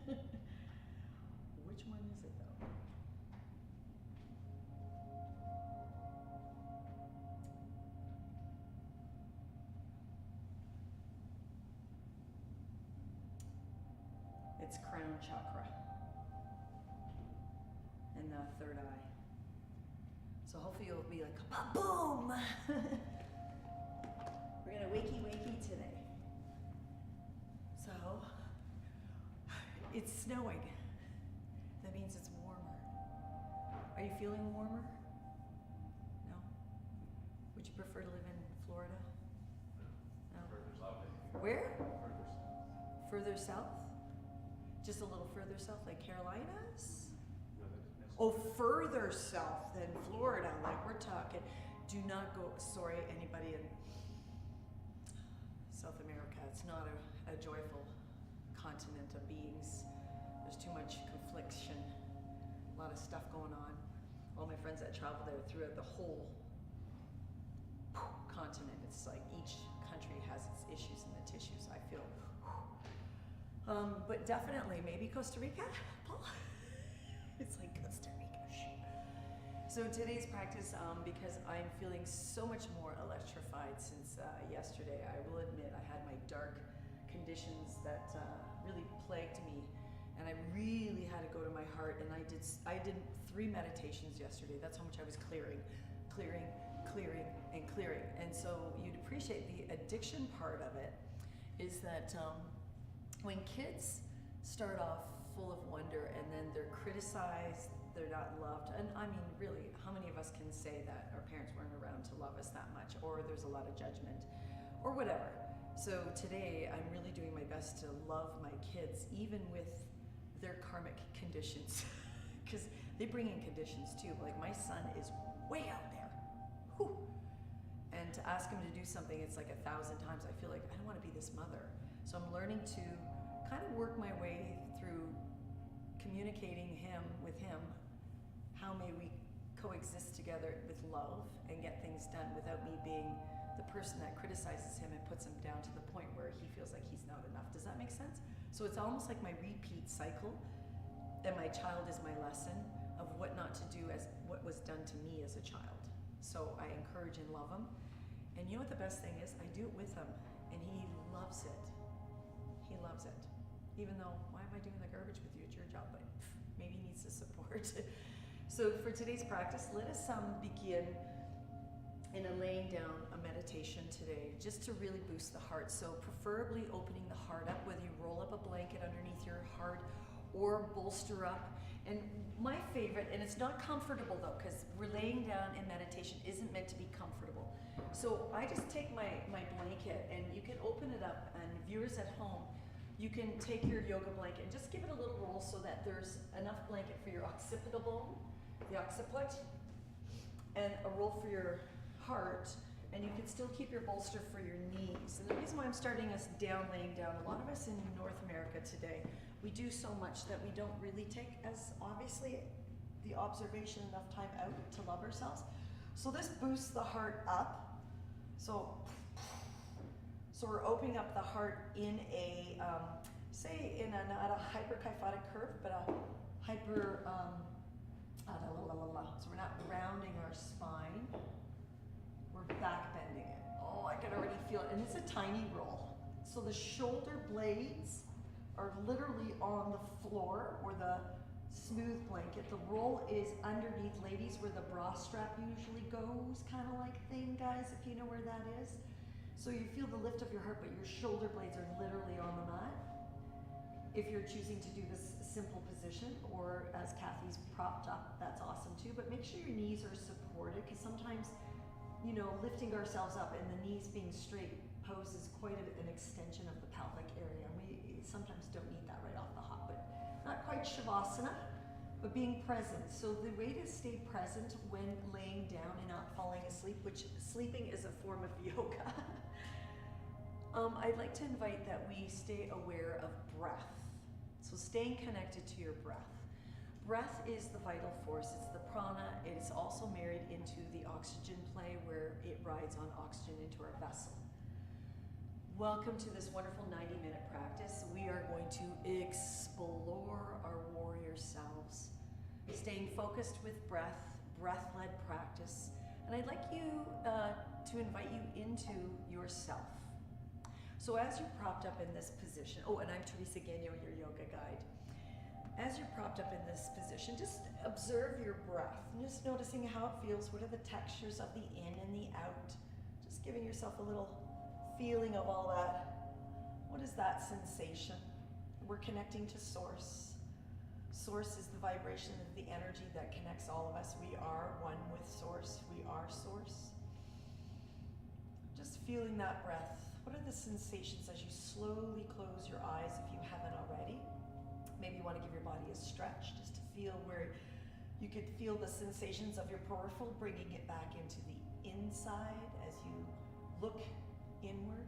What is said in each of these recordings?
Which one is it though? It's crown chakra and the third eye. So hopefully you'll be like, boom! We're gonna wakey today. So, it's snowing. That means it's warmer. Are you feeling warmer? No? Would you prefer to live in Florida? No? Further south. Where? Further south. Further south? Just a little further south, like Carolinas? No, that's Oh, further south than Florida, like we're talking. Do not go, sorry, anybody in South America. It's not a joyful continent of beings. There's too much confliction, a lot of stuff going on. All my friends that travel there throughout the whole continent, it's like each country has its issues and the tissues, I feel. But definitely, maybe Costa Rica, Paul? It's like Costa Rica, shit. So today's practice, because I'm feeling so much more electrified since yesterday, I will admit I had my dark conditions that really plagued me, and I really had to go to my heart, and I did 3 meditations yesterday. That's how much I was clearing. And so you'd appreciate the addiction part of it is that when kids start off full of wonder and then they're criticized, they're not loved, and I mean really, how many of us can say that our parents weren't around to love us that much, or there's a lot of judgment or whatever. So today I'm really doing my best to love my kids even with their karmic conditions because they bring in conditions too. Like my son is way out there. Whew. And to ask him to do something, it's like 1,000 times. I feel like I don't want to be this mother. So I'm learning to kind of work my way through communicating with him. How may we coexist together with love and get things done without me being the person that criticizes him and puts him down to the point where he feels like he's not enough. Does that make sense? So it's almost like my repeat cycle, and my child is my lesson of what not to do as what was done to me as a child. So I encourage and love him. And you know what the best thing is? I do it with him, and he loves it. He loves it. Even though, why am I doing the garbage with you? It's your job, but maybe he needs the support. So for today's practice, let us begin in a laying down a meditation today, just to really boost the heart. So preferably opening the heart up, whether you roll up a blanket underneath your heart or bolster up. And my favorite, and it's not comfortable though, because we're laying down in meditation isn't meant to be comfortable. So I just take my blanket, and you can open it up, and viewers at home, you can take your yoga blanket and just give it a little roll so that there's enough blanket for your occipital bone, the occiput, and a roll for your heart, and you can still keep your bolster for your knees. And the reason why I'm starting us down, laying down, a lot of us in North America today, we do so much that we don't really take as obviously the observation enough time out to love ourselves. So this boosts the heart up. So we're opening up the heart in a, say in not a hyperkyphotic curve, but a hyper, so we're not rounding our spine, we're back bending it. Oh, I can already feel it, and it's a tiny roll. So the shoulder blades are literally on the floor or the smooth blanket. The roll is underneath, ladies, where the bra strap usually goes, kind of like thing, guys, if you know where that is. So you feel the lift of your heart, but your shoulder blades are literally on the mat. If you're choosing to do this simple position, or as Kathy's propped up, that's awesome too, but make sure your knees are supported, because sometimes, you know, lifting ourselves up and the knees being straight poses quite an extension of the pelvic area. And we sometimes don't need that right off the hop, but not quite Shavasana, but being present. So the way to stay present when laying down and not falling asleep, which sleeping is a form of yoga, I'd like to invite that we stay aware of breath. So staying connected to your breath. Breath is the vital force, it's the prana. It is also married into the oxygen play, where it rides on oxygen into our vessel. Welcome to this wonderful 90-minute practice. We are going to explore our warrior selves, staying focused with breath-led practice. And I'd like you to invite you into yourself. So as you're propped up in this position, oh, and I'm Theresa Gagnon, your yoga guide. As you're propped up in this position, just observe your breath, just noticing how it feels. What are the textures of the in and the out? Just giving yourself a little feeling of all that. What is that sensation? We're connecting to Source. Source is the vibration of the energy that connects all of us. We are one with Source. We are Source. Just feeling that breath. What are the sensations as you slowly close your eyes if you haven't already? Maybe you want to give your body a stretch just to feel where you could feel the sensations of your peripheral, bringing it back into the inside as you look inward.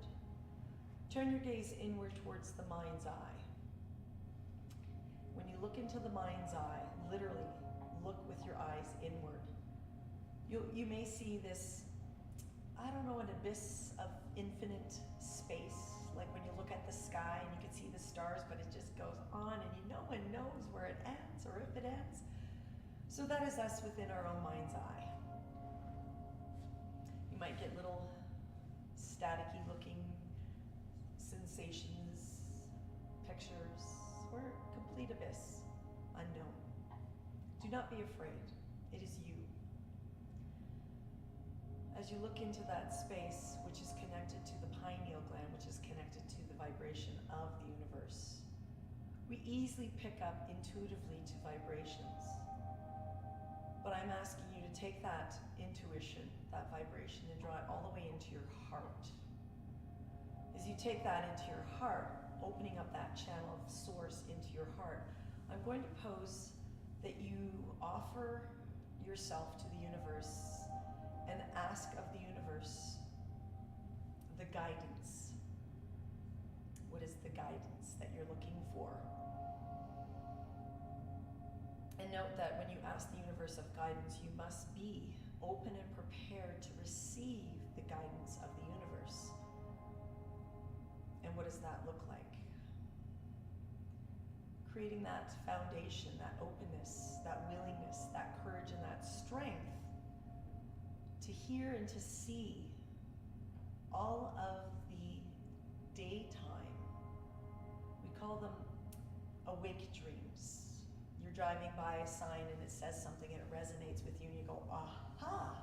Turn your gaze inward towards the mind's eye. When you look into the mind's eye, literally look with your eyes inward. You may see this, I don't know, an abyss of infinite space, like when you look at the sky and you can see the stars, but it just goes on and no one knows where it ends or if it ends. So that is us within our own mind's eye. You might get little staticky looking sensations, pictures, or complete abyss, unknown. Do not be afraid. It is you. As you look into that space, which is connected to the pineal gland, which is connected to the vibration of the universe, we easily pick up intuitively to vibrations. But I'm asking you to take that intuition, that vibration, and draw it all the way into your heart. As you take that into your heart, opening up that channel of Source into your heart, I'm going to pose that you offer yourself to the universe and ask of the universe the guidance. What is the guidance that you're looking for? And note that when you ask the universe of guidance, you must be open and prepared to receive the guidance of the universe. And what does that look like? Creating that foundation, that openness, that willingness, that courage, and that strength to hear and to see all of the daytime. We call them awake dreams. You're driving by a sign and it says something and it resonates with you and you go, aha!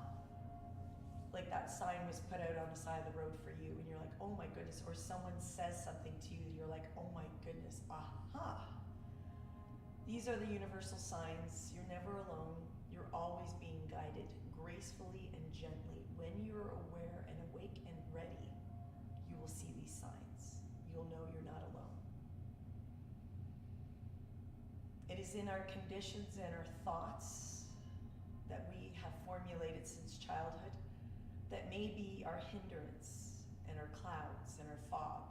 Like that sign was put out on the side of the road for you and you're like, oh my goodness. Or someone says something to you and you're like, oh my goodness, aha! These are the universal signs. You're never alone. You're always being guided gracefully and gently. When you're aware and awake and ready, you will see these signs. You'll know you're not alone. It is in our conditions and our thoughts that we have formulated since childhood that may be our hindrance and our clouds and our fog.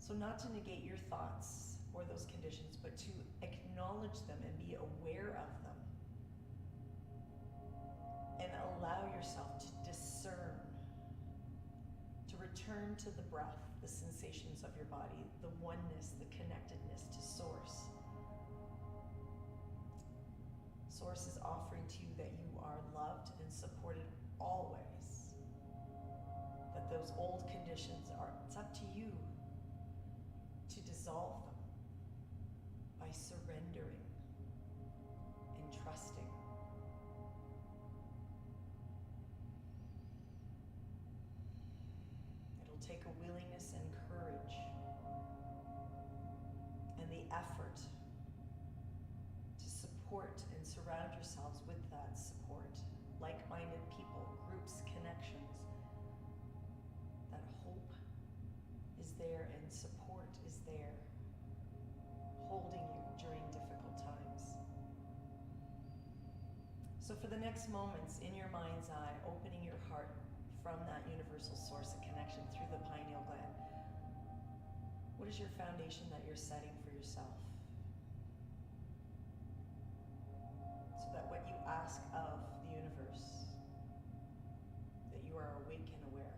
So not to negate your thoughts or those conditions, but to acknowledge them and be aware of them. And allow yourself to discern, to return to the breath, the sensations of your body, the oneness, the connectedness to Source. Source is offering to you that you are loved and supported always. That those old conditions are, it's up to you to dissolve them by surrendering and trusting. It'll take a willingness and courage and the effort to support and surround yourselves with that support. Like-minded people, groups, connections. That hope is there and support is there, holding you during difficult times. So for the next moments, in your mind's eye, opening your heart from that universal source of connection through the pineal gland, what is your foundation that you're setting for yourself? So that what you ask of the universe, that you are awake and aware.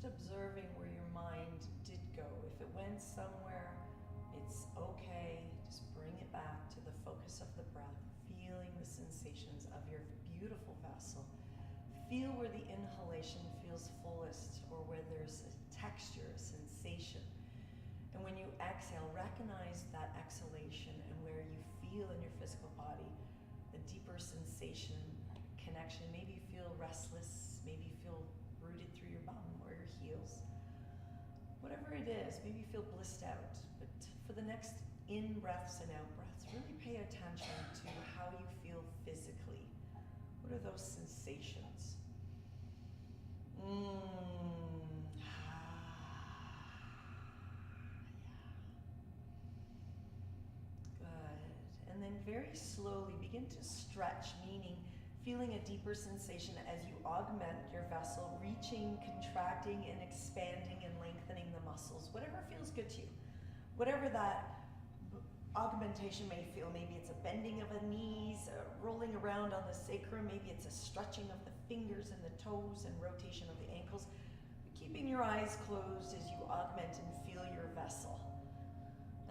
just observing where your mind did go. If it went somewhere, it's okay. Just bring it back to the focus of the breath, feeling the sensations of your beautiful vessel. Feel where the inhalation feels fullest or where there's a texture, a sensation. And when you exhale, recognize that exhalation and where you feel in your physical body a deeper sensation, connection. Maybe you feel restless, maybe you feel rooted through your bum or your heels. Whatever it is, maybe you feel blissed out. But for the next in breaths and out breaths, really pay attention to how you feel physically. What are those sensations? And then very slowly begin to stretch, meaning feeling a deeper sensation as you augment your vessel, reaching, contracting, and expanding and lengthening the muscles, whatever feels good to you. Whatever that augmentation may feel, maybe it's a bending of the knees, rolling around on the sacrum, maybe it's a stretching of the fingers and the toes and rotation of the ankles. Keeping your eyes closed as you augment and feel your vessel.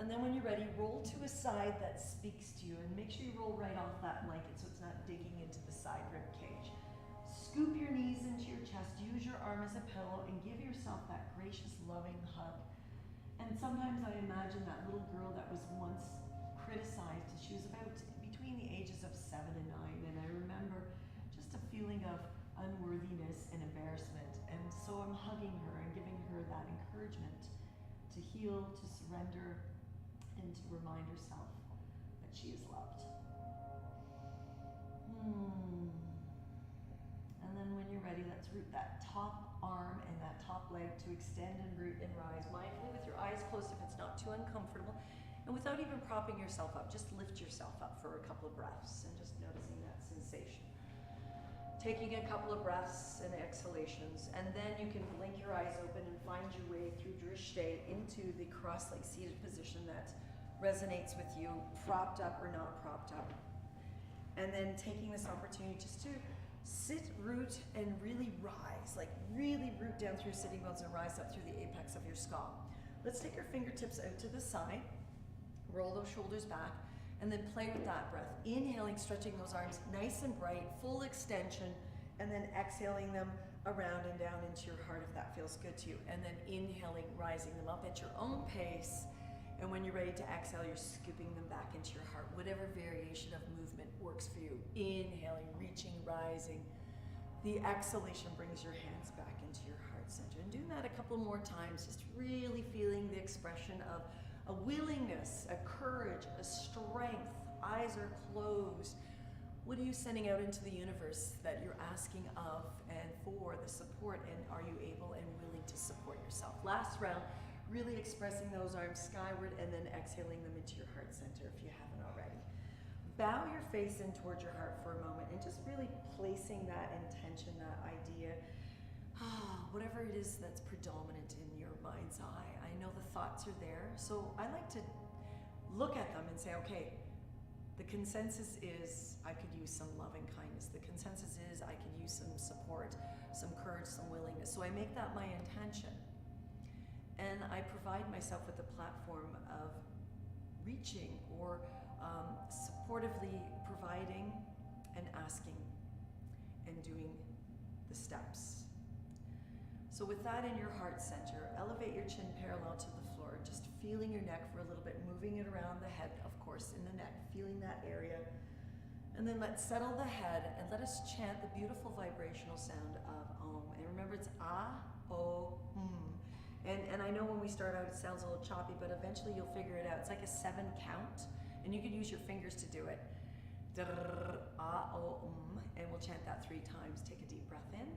And then when you're ready, roll to a side that speaks to you, and make sure you roll right off that blanket so it's not digging into the side rib cage. Scoop your knees into your chest, use your arm as a pillow, and give yourself that gracious, loving hug. And sometimes I imagine that little girl that was once criticized. She was about between the ages of 7 and 9, and I remember just a feeling of unworthiness and embarrassment. And so I'm hugging her and giving her that encouragement to heal, to surrender, and to remind herself that she is loved. And then when you're ready, let's root that top arm and that top leg to extend and root and rise. Mindfully with your eyes closed if it's not too uncomfortable. And without even propping yourself up, just lift yourself up for a couple of breaths and just noticing that sensation. Taking a couple of breaths and exhalations, and then you can blink your eyes open and find your way through drishte into the cross-legged seated position that resonates with you, propped up or not propped up. And then taking this opportunity just to sit, root, and really rise, like really root down through sitting bones and rise up through the apex of your skull. Let's take our fingertips out to the side, roll those shoulders back, and then play with that breath. Inhaling, stretching those arms nice and bright, full extension, and then exhaling them around and down into your heart if that feels good to you. And then inhaling, rising them up at your own pace. And when you're ready to exhale, you're scooping them back into your heart. Whatever variation of movement works for you. Inhaling, reaching, rising. The exhalation brings your hands back into your heart center. And doing that a couple more times, just really feeling the expression of a willingness, a courage, a strength. Eyes are closed. What are you sending out into the universe that you're asking of and for the support, and are you able and willing to support yourself? Last round, really expressing those arms skyward and then exhaling them into your heart center if you haven't already. Bow your face in towards your heart for a moment and just really placing that intention, that idea, whatever it is that's predominant in your mind's eye. I know the thoughts are there, so I like to look at them and say, okay, the consensus is I could use some loving kindness. The consensus is I could use some support, some courage, some willingness. So I make that my intention. And I provide myself with a platform of reaching or supportively providing and asking and doing the steps. So with that in your heart center, elevate your chin parallel to the floor, just feeling your neck for a little bit, moving it around the head, of course, in the neck, feeling that area. And then let's settle the head and let us chant the beautiful vibrational sound of Om. And remember, it's A-O-M. And I know when we start out it sounds a little choppy, but eventually you'll figure it out. It's like a 7 count, and you can use your fingers to do it. A-O-M, and we'll chant that 3 times. Take a deep breath in.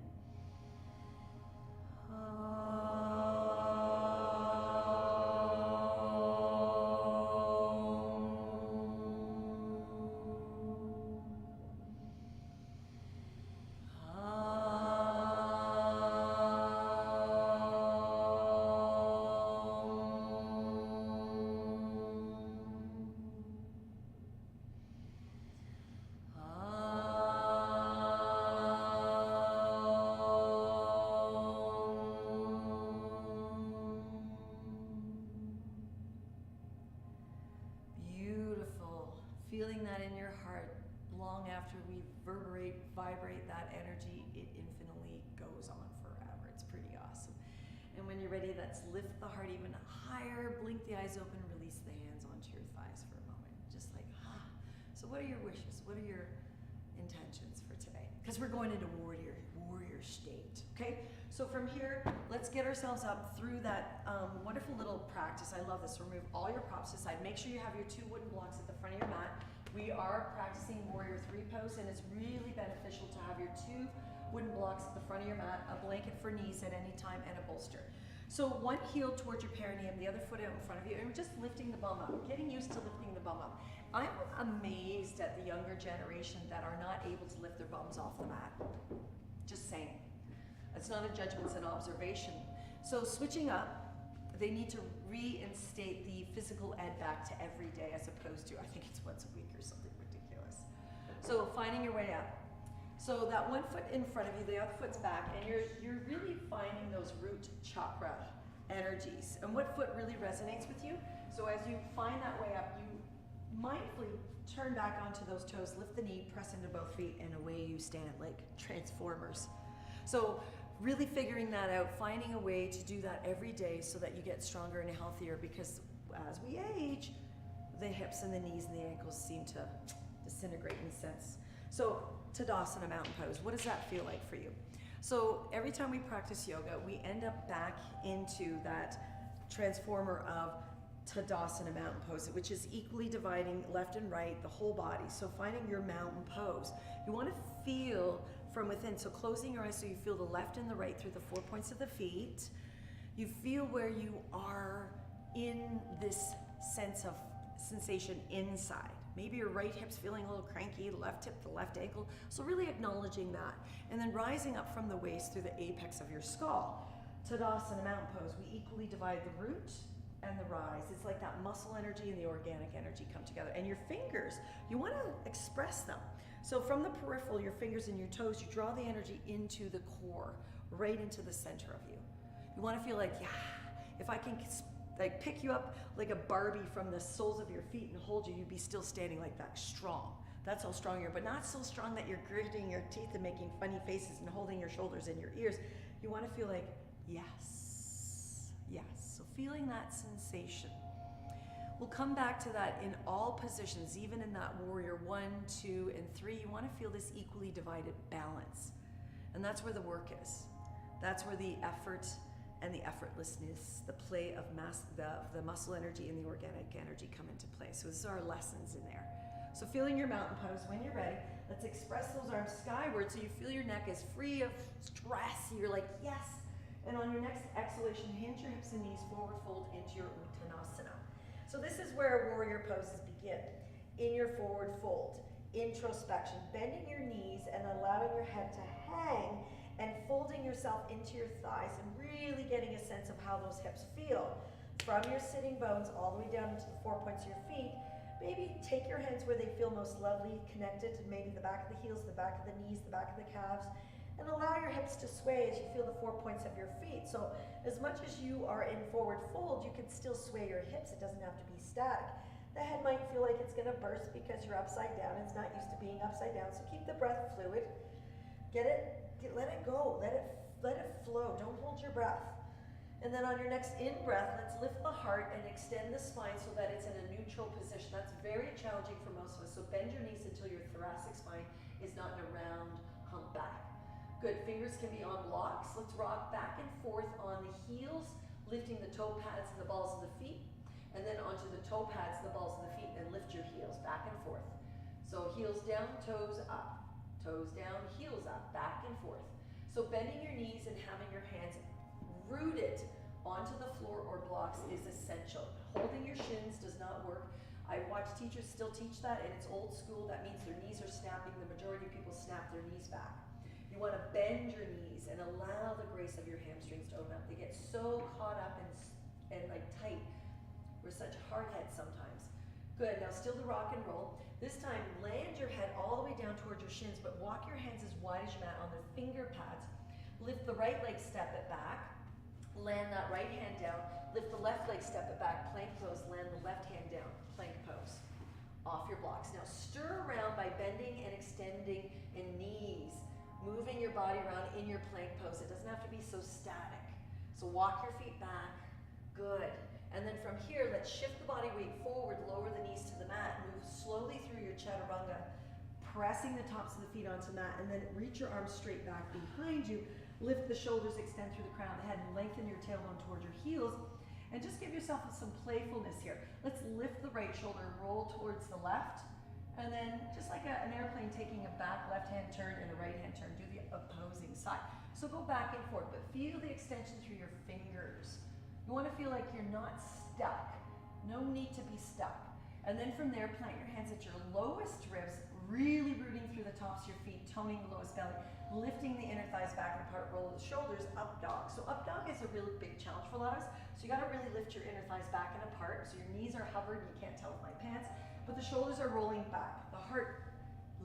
we vibrate that energy, it infinitely goes on forever. It's pretty awesome. And when you're ready, let's lift the heart even higher, blink the eyes open, release the hands onto your thighs for a moment. Just like, ah. So what are your wishes? What are your intentions for today? Because we're going into warrior state, okay? So from here, let's get ourselves up through that wonderful little practice. I love this. Remove all your props aside. Make sure you have your 2 wooden blocks at the front of your mat. We are practicing Warrior 3 pose, and it's really beneficial to have your 2 wooden blocks at the front of your mat, a blanket for knees at any time, and a bolster. So one heel towards your perineum, the other foot out in front of you, and we're just lifting the bum up, getting used to lifting the bum up. I'm amazed at the younger generation that are not able to lift their bums off the mat. Just saying. It's not a judgment, it's an observation. So switching up, they need to reinstate the physical ed back to every day as opposed to, I think it's once a week or something ridiculous. So finding your way up. So that one foot in front of you, the other foot's back, and you're really finding those root chakra energies. And what foot really resonates with you? So as you find that way up, you mindfully turn back onto those toes, lift the knee, press into both feet, and away you stand like transformers. So really figuring that out, finding a way to do that every day so that you get stronger and healthier, because as we age, the hips and the knees and the ankles seem to disintegrate in a sense. So Tadasana mountain pose, what does that feel like for you? So every time we practice yoga, we end up back into that transformer of Tadasana mountain pose, which is equally dividing left and right, the whole body. So finding your mountain pose. You want to feel from within, so closing your eyes so you feel the left and the right through the 4 points of the feet. You feel where you are in this sense of sensation inside. Maybe your right hip's feeling a little cranky, the left hip, the left ankle. So really acknowledging that. And then rising up from the waist through the apex of your skull. Tadasana mountain pose, we equally divide the root and the rise. It's like that muscle energy and the organic energy come together. And your fingers, you want to express them. So from the peripheral, your fingers and your toes, you draw the energy into the core, right into the center of you. You want to feel like, yeah, if I can like pick you up like a Barbie from the soles of your feet and hold you, you'd be still standing like that, strong. That's how strong you are, but not so strong that you're gritting your teeth and making funny faces and holding your shoulders and your ears. You want to feel like, yes, yes. So feeling that sensation. We'll come back to that in all positions, even in that warrior 1, 2, and 3. You want to feel this equally divided balance. And that's where the work is. That's where the effort and the effortlessness, the play of the muscle energy and the organic energy come into play. So these are our lessons in there. So feeling your mountain pose, when you're ready, let's express those arms skyward so you feel your neck is free of stress. You're like, yes. And on your next exhalation, hinge your hips and knees, forward fold into your Uttanasana. So this is where warrior poses begin. In your forward fold, introspection, bending your knees and allowing your head to hang and folding yourself into your thighs and really getting a sense of how those hips feel. From your sitting bones all the way down into the 4 points of your feet, maybe take your hands where they feel most lovely, connected to maybe the back of the heels, the back of the knees, the back of the calves, and allow your hips to sway as you feel the 4 points of your feet. So as much as you are in forward fold, you can still sway your hips. It doesn't have to be static. The head might feel like it's gonna burst because you're upside down. It's not used to being upside down. So keep the breath fluid. Let it go, let it flow. Don't hold your breath. And then on your next in-breath, let's lift the heart and extend the spine so that it's in a neutral position. That's very challenging for most of us. So bend your knees until your thoracic spine is not in a round hump back. Good, fingers can be on blocks. Let's rock back and forth on the heels, lifting the toe pads and the balls of the feet, and then onto the toe pads, the balls of the feet, and lift your heels back and forth. So heels down, toes up. Toes down, heels up, back and forth. So bending your knees and having your hands rooted onto the floor or blocks is essential. Holding your shins does not work. I watch teachers still teach that, and it's old school. That means their knees are snapping. The majority of people snap their knees back. You want to bend your knees and allow the grace of your hamstrings to open up. They get so caught up and like tight. We're such hard heads sometimes. Good, now still the rock and roll. This time, land your head all the way down towards your shins, but walk your hands as wide as your mat on the finger pads. Lift the right leg, step it back. Land that right hand down. Lift the left leg, step it back. Plank pose, land the left hand down. Plank pose. off your blocks. Now stir around by bending and extending in knees, moving your body around in your plank pose. It doesn't have to be so static. So walk your feet back, good. And then from here, let's shift the body weight forward, lower the knees to the mat, move slowly through your chaturanga, pressing the tops of the feet onto the mat, and then reach your arms straight back behind you, lift the shoulders, extend through the crown of the head, and lengthen your tailbone towards your heels, and just give yourself some playfulness here. Let's lift the right shoulder, roll towards the left, and then just like an airplane taking a back left hand turn and a right hand turn, do the opposing side. So go back and forth, but feel the extension through your fingers. You want to feel like you're not stuck. No need to be stuck. And then from there, plant your hands at your lowest ribs, really rooting through the tops of your feet, toning the lowest belly, lifting the inner thighs back and apart, roll the shoulders, up dog. So up dog is a really big challenge for a lot of us. So you got to really lift your inner thighs back and apart. So your knees are hovered, you can't tell with my pants, but the shoulders are rolling back. The heart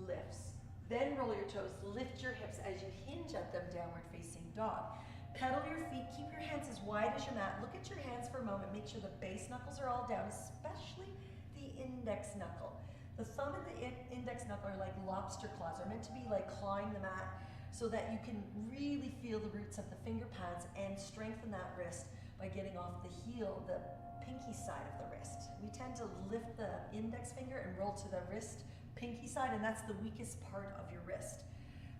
lifts. Then roll your toes, lift your hips as you hinge at them, downward facing dog. Pedal your feet, keep your hands as wide as your mat. Look at your hands for a moment, make sure the base knuckles are all down, especially the index knuckle. The thumb and the index knuckle are like lobster claws. They're meant to be like clawing the mat so that you can really feel the roots of the finger pads and strengthen that wrist by getting off the heel, the pinky side of the wrist. We tend to lift the index finger and roll to the wrist pinky side, and that's the weakest part of your wrist.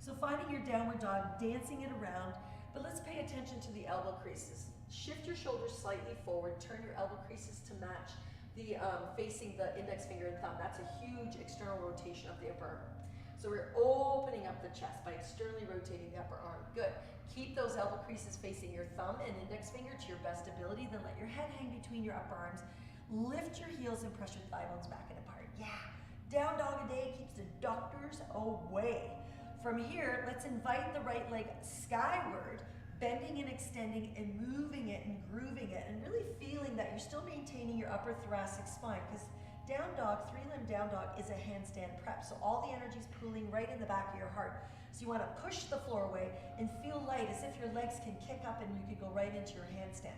So finding your downward dog, dancing it around, but let's pay attention to the elbow creases. Shift your shoulders slightly forward, turn your elbow creases to match the facing the index finger and thumb. That's a huge external rotation of the upper arm. So we're opening up the chest by externally rotating the upper arm. Good. Keep those elbow creases facing your thumb and index finger to your best ability. Then let your head hang between your upper arms. Lift your heels and press your thigh bones back and apart. Yeah. Down dog a day keeps the doctors away. From here, let's invite the right leg skyward, bending and extending and moving it and grooving it and really feeling that you're still maintaining your upper thoracic spine, because down dog, three-limb down dog is a handstand prep. So all the energy is pooling right in the back of your heart. So you want to push the floor away and feel light as if your legs can kick up and you could go right into your handstand.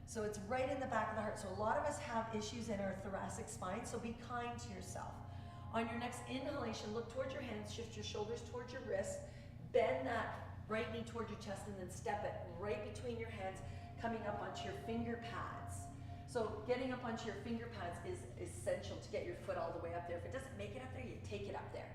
So it's right in the back of the heart. So a lot of us have issues in our thoracic spine, so be kind to yourself. On your next inhalation, look towards your hands, shift your shoulders towards your wrists, bend that right knee towards your chest, and then step it right between your hands, coming up onto your finger pads. So getting up onto your finger pads is essential to get your foot all the way up there. If it doesn't make it up there, you take it up there.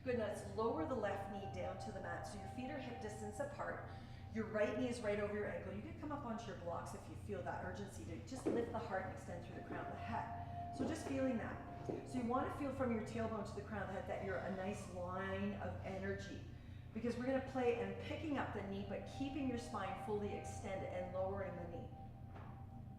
Good, now let's lower the left knee down to the mat. So your feet are hip distance apart. Your right knee is right over your ankle. You can come up onto your blocks if you feel that urgency to just lift the heart and extend through the crown of the head. So just feeling that. So you want to feel from your tailbone to the crown of the head that you're a nice line of energy, because we're going to play and picking up the knee, but keeping your spine fully extended and lowering the knee.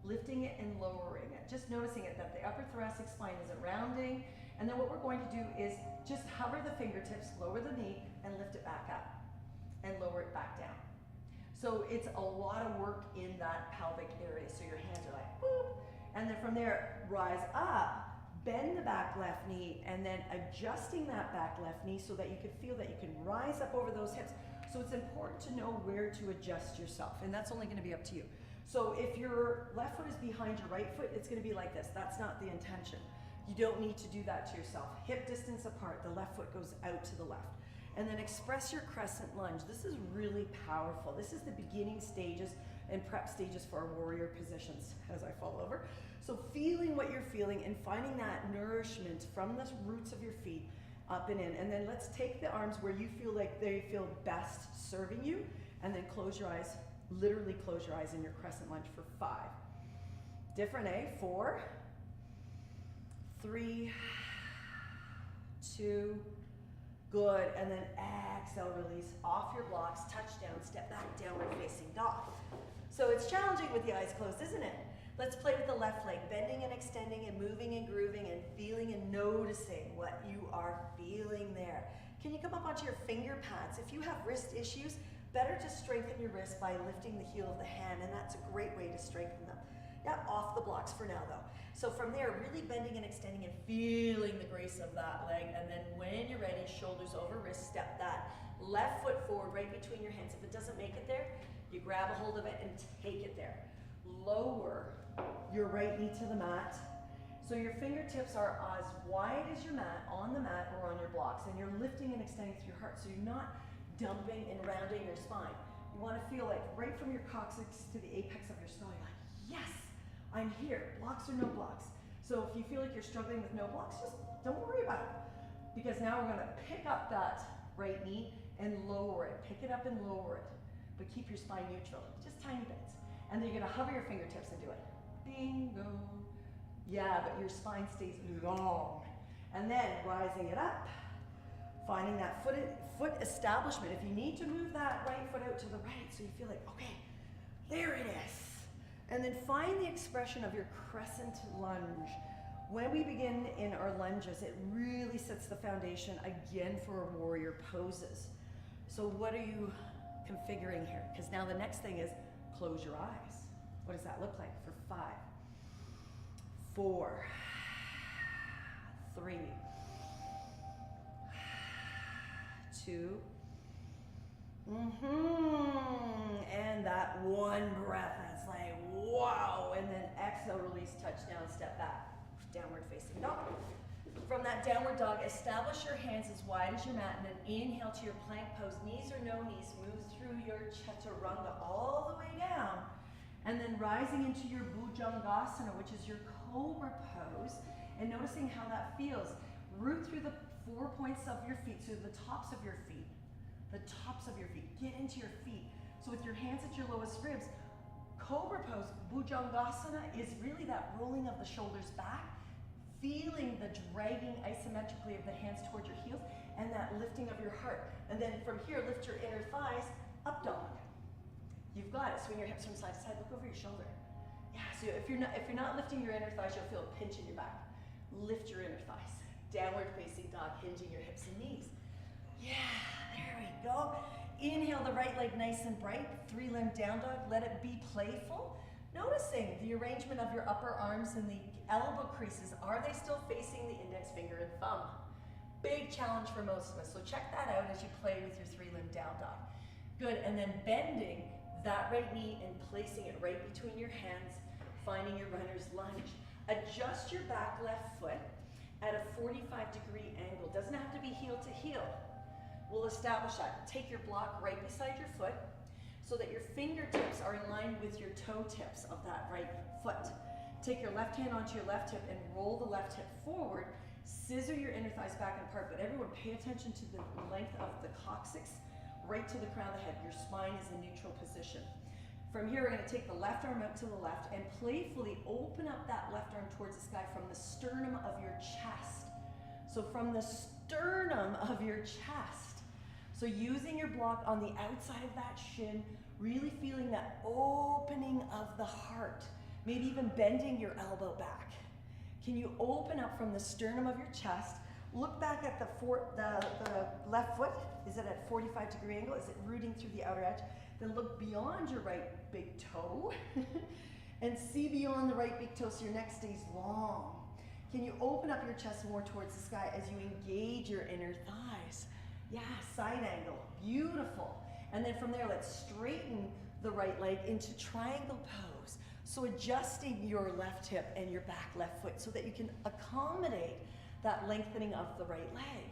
Lifting it and lowering it. Just noticing it, that the upper thoracic spine isn't rounding. And then what we're going to do is just hover the fingertips, lower the knee, and lift it back up. And lower it back down. So it's a lot of work in that pelvic area. So your hands are like, boop. And then from there, rise up. Bend the back left knee, and then adjusting that back left knee so that you can feel that you can rise up over those hips. So it's important to know where to adjust yourself, and that's only going to be up to you. So if your left foot is behind your right foot, it's going to be like this. That's not the intention. You don't need to do that to yourself. Hip distance apart, the left foot goes out to the left. And then express your crescent lunge. This is really powerful. This is the beginning stages and prep stages for our warrior positions as I fall over. So feeling what you're feeling and finding that nourishment from the roots of your feet up and in. And then let's take the arms where you feel like they feel best serving you, and then close your eyes, literally close your eyes in your crescent lunge for 5. Different, eh? 4, 3, 2, good. And then exhale, release off your blocks, touchdown, step back, downward facing dog. So it's challenging with the eyes closed, isn't it? Let's play with the left leg, bending and extending and moving and grooving and feeling and noticing what you are feeling there. Can you come up onto your finger pads? If you have wrist issues, better to strengthen your wrist by lifting the heel of the hand, and that's a great way to strengthen them. Yeah, off the blocks for now though. So from there, really bending and extending and feeling the grace of that leg, and then when you're ready, shoulders over wrist, step that left foot forward right between your hands. If it doesn't make it there, you grab a hold of it and take it there. Lower your right knee to the mat, So your fingertips are as wide as your mat, on the mat or on your blocks, and you're lifting and extending through your heart. So you're not dumping and rounding your spine. You want to feel like right from your coccyx to the apex of your skull, you're like, yes, I'm here, blocks or no blocks. So if you feel like you're struggling with no blocks, just don't worry about it. Because now we're going to pick up that right knee and lower it. Pick it up and lower it. But keep your spine neutral, just tiny bits. And then you're going to hover your fingertips and do it. Bingo. Yeah, but your spine stays long. And then rising it up, finding that foot establishment. If you need to move that right foot out to the right so you feel like, okay, there it is. And then find the expression of your crescent lunge. When we begin in our lunges, it really sets the foundation again for our warrior poses. So what are you configuring here? Because now the next thing is close your eyes. What does that look like for 5, 4, 3, 2, and that one breath, it's like, wow, and then exhale, release, touchdown, step back, downward facing dog. From that downward dog, establish your hands as wide as your mat, and then inhale to your plank pose, knees or no knees, move through your chaturanga all the way down, and then rising into your bhujangasana, which is your cobra pose, and noticing how that feels. Root through the 4 points of your feet, so the tops of your feet. The tops of your feet. Get into your feet. So with your hands at your lowest ribs, cobra pose, bhujangasana, is really that rolling of the shoulders back, feeling the dragging isometrically of the hands towards your heels, and that lifting of your heart. And then from here, lift your inner thighs, up dog. You've got it. Swing your hips from side to side. Look over your shoulder. Yeah, so if you're not lifting your inner thighs, you'll feel a pinch in your back. Lift your inner thighs. Downward facing dog, hinging your hips and knees. Yeah, there we go. Inhale the right leg nice and bright. 3-limb down dog. Let it be playful. Noticing the arrangement of your upper arms and the elbow creases. Are they still facing the index finger and thumb? Big challenge for most of us. So check that out as you play with your 3-limb down dog. Good, and then bending that right knee and placing it right between your hands, finding your runner's lunge. Adjust your back left foot at a 45-degree angle. Doesn't have to be heel to heel. We'll establish that. Take your block right beside your foot so that your fingertips are in line with your toe tips of that right foot. Take your left hand onto your left hip and roll the left hip forward. Scissor your inner thighs back and apart, but everyone pay attention to the length of the coccyx right to the crown of the head. Your spine is in neutral position. From here, we're going to take the left arm out to the left and playfully open up that left arm towards the sky from the sternum of your chest. So from the sternum of your chest. So using your block on the outside of that shin, really feeling that opening of the heart. Maybe even bending your elbow back. Can you open up from the sternum of your chest? Look back at the left foot. Is it at 45-degree angle? Is it rooting through the outer edge? Then look beyond your right big toe and see beyond the right big toe so your neck stays long. Can you open up your chest more towards the sky as you engage your inner thighs? Yeah, side angle, beautiful. And then from there, let's straighten the right leg into triangle pose. So adjusting your left hip and your back left foot so that you can accommodate that lengthening of the right leg.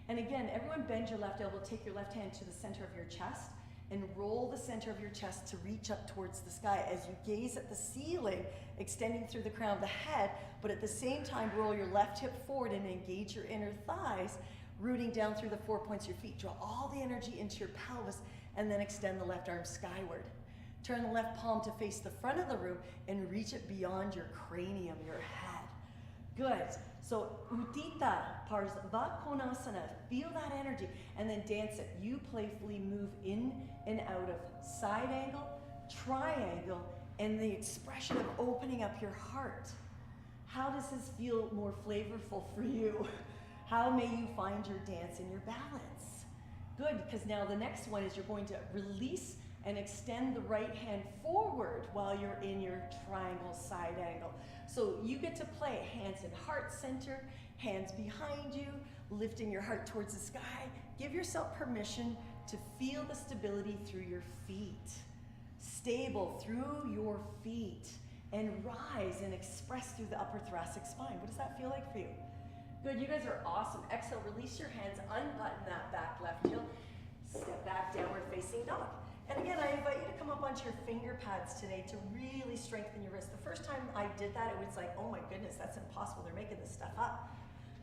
And again, everyone bend your left elbow, take your left hand to the center of your chest and roll the center of your chest to reach up towards the sky as you gaze at the ceiling, extending through the crown of the head, but at the same time, roll your left hip forward and engage your inner thighs, rooting down through the 4 points of your feet. Draw all the energy into your pelvis and then extend the left arm skyward. Turn the left palm to face the front of the room and reach it beyond your cranium, your head. Good. So Uttita Parsvakonasana, feel that energy and then dance it. You playfully move in and out of side angle, triangle, and the expression of opening up your heart. How does this feel more flavorful for you? How may you find your dance and your balance? Good, because now the next one is you're going to release and extend the right hand forward while you're in your triangle side angle. So you get to play hands in heart center, hands behind you, lifting your heart towards the sky. Give yourself permission to feel the stability through your feet. Stable through your feet. and rise and express through the upper thoracic spine. What does that feel like for you? Good, you guys are awesome. Exhale, release your hands, unbutton that back left heel, step back, downward facing dog. And again, I invite you to come up onto your finger pads today to really strengthen your wrist. The first time I did that, it was like, oh my goodness, that's impossible. They're making this stuff up.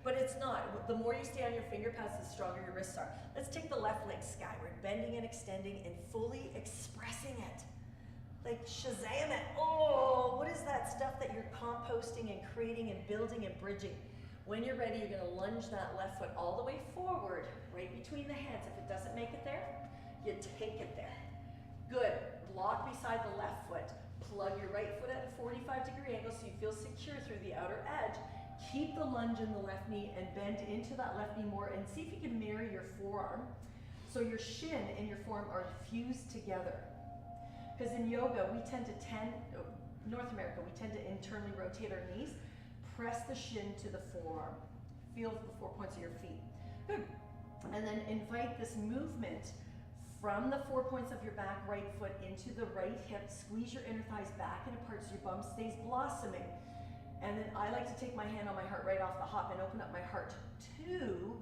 But it's not. The more you stay on your finger pads, the stronger your wrists are. Let's take the left leg skyward, bending and extending and fully expressing it. Like Shazam it. Oh, what is that stuff that you're composting and creating and building and bridging? When you're ready, you're gonna lunge that left foot all the way forward, right between the hands. If it doesn't make it there, you take it there. Good, block beside the left foot. Plug your right foot at a 45-degree angle so you feel secure through the outer edge. Keep the lunge in the left knee and bend into that left knee more, and see if you can mirror your forearm so your shin and your forearm are fused together. Because in yoga, North America, we tend to internally rotate our knees. Press the shin to the forearm. Feel the 4 points of your feet. Good. And then invite this movement from the 4 points of your back right foot into the right hip. Squeeze your inner thighs back and apart so your bum stays blossoming. And then I like to take my hand on my heart right off the hop and open up my heart to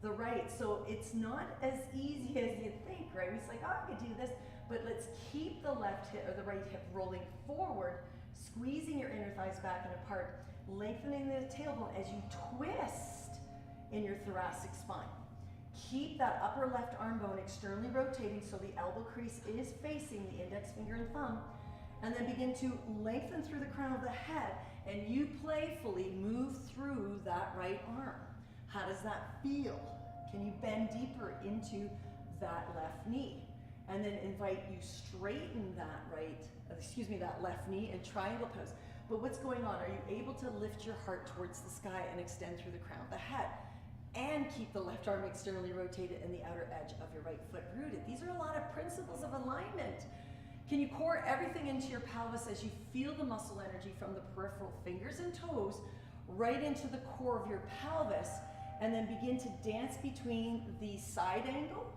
the right. So it's not as easy as you think, right? It's like, oh, I could do this. But let's keep the left hip or the right hip rolling forward, squeezing your inner thighs back and apart, lengthening the tailbone as you twist in your thoracic spine. Keep that upper left arm bone externally rotating so the elbow crease is facing the index finger and thumb. And then begin to lengthen through the crown of the head, and you playfully move through that right arm. How does that feel? Can you bend deeper into that left knee? And then invite you straighten that that left knee and triangle pose. But what's going on? Are you able to lift your heart towards the sky and extend through the crown of the head? And keep the left arm externally rotated and the outer edge of your right foot rooted. These are a lot of principles of alignment. Can you core everything into your pelvis as you feel the muscle energy from the peripheral fingers and toes right into the core of your pelvis, and then begin to dance between the side angle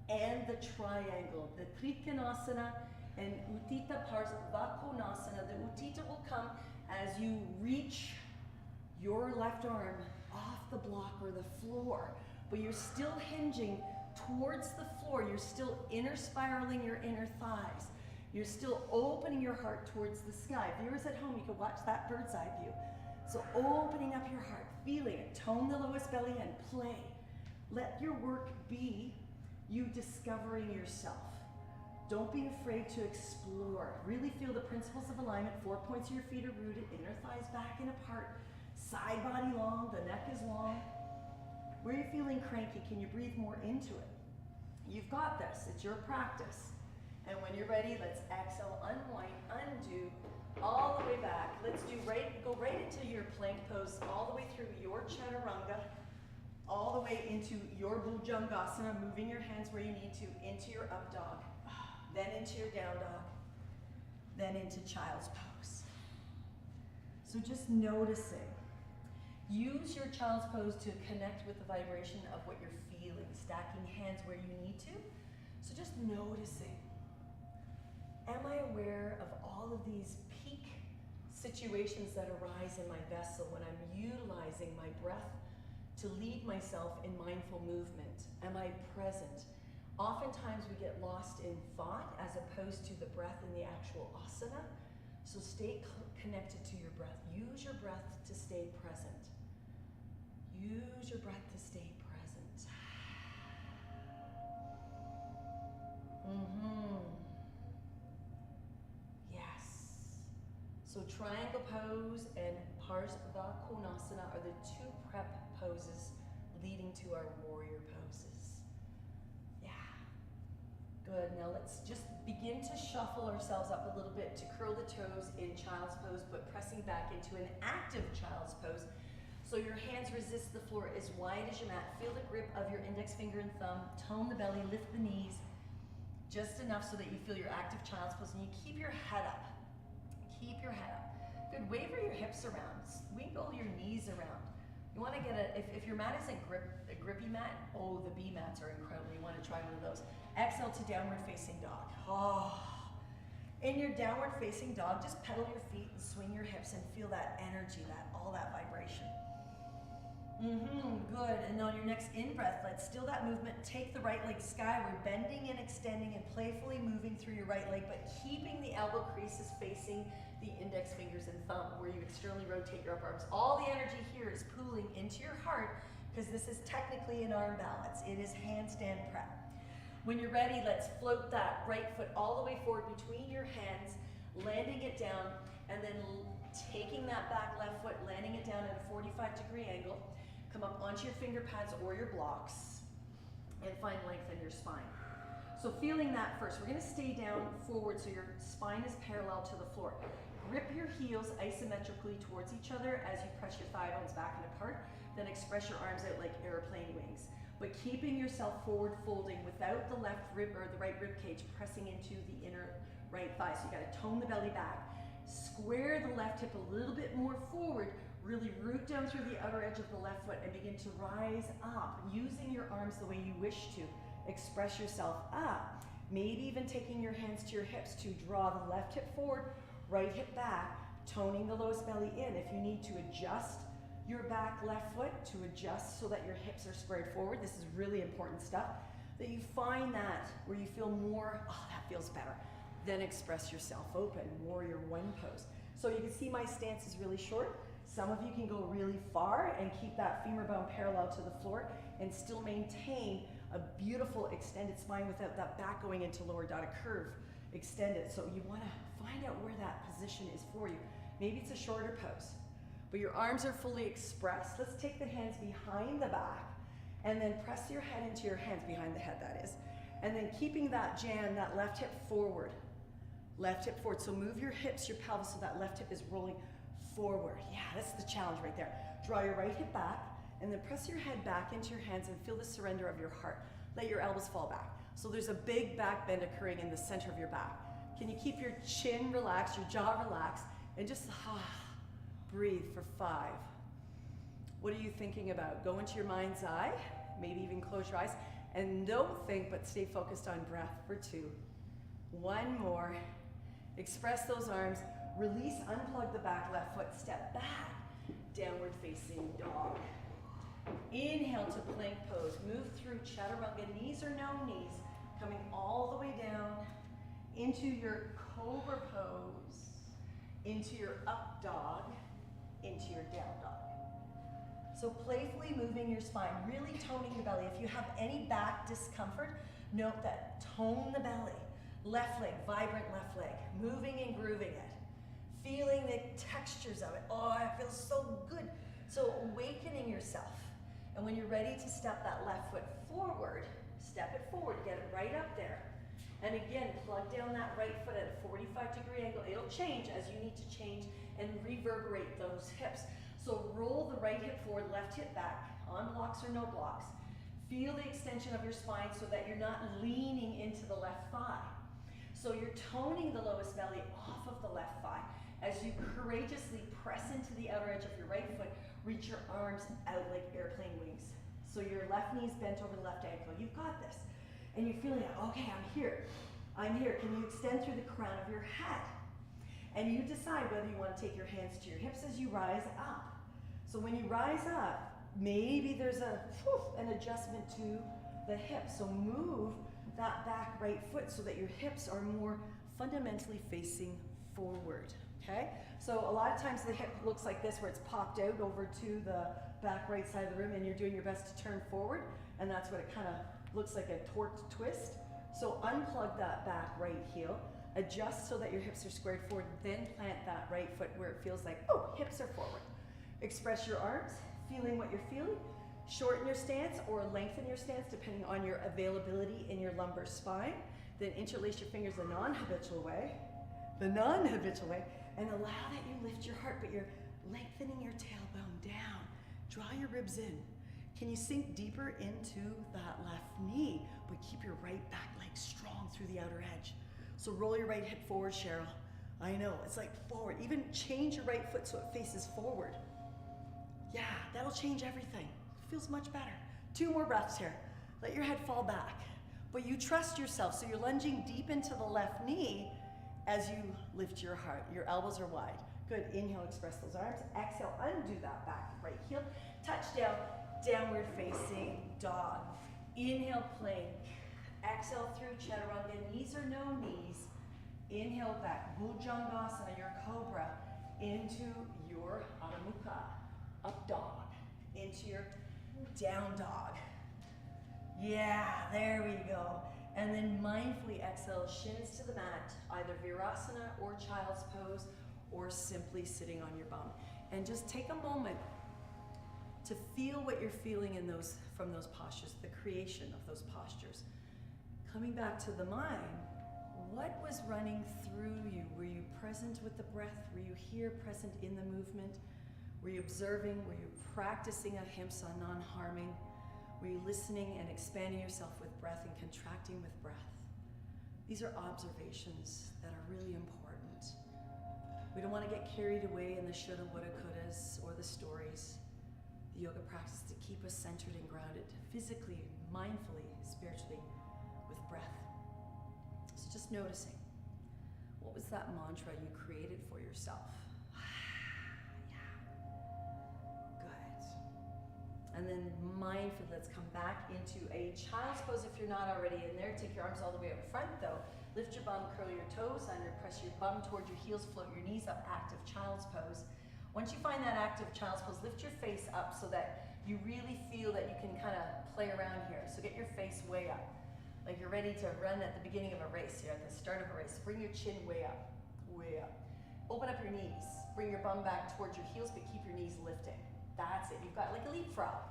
and the triangle, the Trikonasana and Utthita Parsvakonasana. The Utthita will come as you reach your left arm off the block or the floor, but you're still hinging towards the floor. You're still inner spiraling your inner thighs. You're still opening your heart towards the sky. Viewers at home, you can watch that bird's eye view. So opening up your heart, feeling it, tone the lowest belly and play. Let your work be you discovering yourself. Don't be afraid to explore. Really feel the principles of alignment. 4 points of your feet are rooted, inner thighs back and apart, side body long, the neck is long. Where you're feeling cranky, can you breathe more into it? You've got this, it's your practice. And when you're ready, let's exhale, unwind, undo, all the way back. Let's go right into your plank pose, all the way through your chaturanga, all the way into your bhujangasana, moving your hands where you need to, into your up dog, then into your down dog, then into child's pose. So just noticing. Use your child's pose to connect with the vibration of what you're feeling, stacking hands where you need to. So just noticing. Am I aware of all of these peak situations that arise in my vessel when I'm utilizing my breath to lead myself in mindful movement? Am I present? Oftentimes we get lost in thought as opposed to the breath in the actual asana. So stay connected to your breath. Use your breath to stay present. Use your breath to stay present. Yes. So triangle pose and Parsvakonasana are the two prep poses leading to our warrior poses. Yeah. Good. Now let's just begin to shuffle ourselves up a little bit to curl the toes in child's pose, but pressing back into an active child's pose. So your hands resist the floor as wide as your mat. Feel the grip of your index finger and thumb. Tone the belly, lift the knees just enough so that you feel your active child's pose, and you keep your head up. Keep your head up. Good, waver your hips around. Wiggle your knees around. You want to get if your mat isn't a grippy mat, oh, the B mats are incredible. You want to try one of those. Exhale to downward facing dog. Oh, In your downward facing dog, just pedal your feet and swing your hips and feel that energy, all that vibration. Good. And on your next in-breath, let's still that movement. Take the right leg skyward, bending and extending and playfully moving through your right leg, but keeping the elbow creases facing the index fingers and thumb, where you externally rotate your upper arms. All the energy here is pooling into your heart, because this is technically an arm balance. It is handstand prep. When you're ready, let's float that right foot all the way forward between your hands, landing it down, and then taking that back left foot, landing it down at a 45-degree angle. Come up onto your finger pads or your blocks and find length in your spine. So feeling that first, we're going to stay down forward so your spine is parallel to the floor. Grip your heels isometrically towards each other as you press your thigh bones back and apart. Then express your arms out like airplane wings. But keeping yourself forward folding without the left rib or the right rib cage pressing into the inner right thigh. So you got to tone the belly back. Square the left hip a little bit more forward. Really root down through the outer edge of the left foot and begin to rise up, using your arms the way you wish to. Express yourself up. Maybe even taking your hands to your hips to draw the left hip forward, right hip back, toning the lowest belly in. If you need to adjust your back left foot to adjust so that your hips are squared forward, this is really important stuff, that you find that where you feel more, oh, that feels better. Then express yourself open, warrior one pose. So you can see my stance is really short. Some of you can go really far and keep that femur bone parallel to the floor and still maintain a beautiful extended spine without that back going into lower dotted curve. Extend it. So you want to find out where that position is for you. Maybe it's a shorter pose, but your arms are fully expressed. Let's take the hands behind the back and then press your head into your hands, behind the head that is. And then keeping that jam, that left hip forward. Left hip forward. So move your hips, your pelvis, so that left hip is rolling forward. Yeah, that's the challenge right there. Draw your right hip back and then press your head back into your hands and feel the surrender of your heart. Let your elbows fall back. So there's a big back bend occurring in the center of your back. Can you keep your chin relaxed, your jaw relaxed, and just breathe for 5. What are you thinking about? Go into your mind's eye, maybe even close your eyes, and don't think, but stay focused on breath for 2. 1 more. Express those arms. Release, unplug the back left foot, step back, downward facing dog. Inhale to plank pose, move through chaturanga, knees or no knees, coming all the way down into your cobra pose, into your up dog, into your down dog. So playfully moving your spine, really toning the belly. If you have any back discomfort, note that, tone the belly. Left leg, vibrant left leg, moving and grooving it. Feeling the textures of it. Oh, it feels so good. So awakening yourself. And when you're ready to step that left foot forward, step it forward, get it right up there. And again, plug down that right foot at a 45-degree angle. It'll change as you need to change and reverberate those hips. So roll the right hip forward, left hip back, on blocks or no blocks. Feel the extension of your spine so that you're not leaning into the left thigh. So you're toning the lowest belly off of the left thigh. As you courageously press into the outer edge of your right foot, reach your arms out like airplane wings. So your left knee's bent over the left ankle. You've got this. And you're feeling it. Okay, I'm here. I'm here. Can you extend through the crown of your head? And you decide whether you want to take your hands to your hips as you rise up. So when you rise up, maybe there's an adjustment to the hips. So move that back right foot so that your hips are more fundamentally facing forward. Okay, so a lot of times the hip looks like this, where it's popped out over to the back right side of the room, and you're doing your best to turn forward, and that's what it kind of looks like, a torqued twist. So unplug that back right heel, adjust so that your hips are squared forward, then plant that right foot where it feels like, oh, hips are forward. Express your arms, feeling what you're feeling. Shorten your stance or lengthen your stance depending on your availability in your lumbar spine. Then interlace your fingers the non-habitual way, and allow that you lift your heart, but you're lengthening your tailbone down. Draw your ribs in. Can you sink deeper into that left knee, but keep your right back leg strong through the outer edge? So roll your right hip forward, Cheryl. I know, it's like forward. Even change your right foot so it faces forward. Yeah, that'll change everything. Feels much better. 2 more breaths here. Let your head fall back. But you trust yourself, so you're lunging deep into the left knee, as you lift your heart. Your elbows are wide. Good. Inhale, express those arms. Exhale, undo that back right heel. Touch down, downward facing dog. Inhale, plank. Exhale through chaturanga, knees or no knees. Inhale back, Bhujangasana, your cobra, into your Adho Mukha, up dog, into your down dog. Yeah, there we go. And then mindfully exhale, shins to the mat, either Virasana or Child's Pose, or simply sitting on your bum. And just take a moment to feel what you're feeling in those, from those postures, the creation of those postures. Coming back to the mind, what was running through you? Were you present with the breath? Were you here, present in the movement? Were you observing? Were you practicing ahimsa, non-harming? Were you listening and expanding yourself with breath and contracting with breath? These are observations that are really important. We don't want to get carried away in the shoulda, woulda, couldas, or the stories. The yoga practice to keep us centered and grounded, physically, mindfully, spiritually, with breath. So just noticing, what was that mantra you created for yourself? Yeah. Good. And then mindfully, let's come back into a child's pose if you're not already in there. Take your arms all the way up front though. Lift your bum, curl your toes under, press your bum toward your heels, float your knees up, active child's pose. Once you find that active child's pose, lift your face up so that you really feel that you can kind of play around here. So get your face way up. Like you're ready to run at the beginning of a race here, at the start of a race. Bring your chin way up, way up. Open up your knees. Bring your bum back towards your heels, but keep your knees lifting. That's it. You've got like a leapfrog.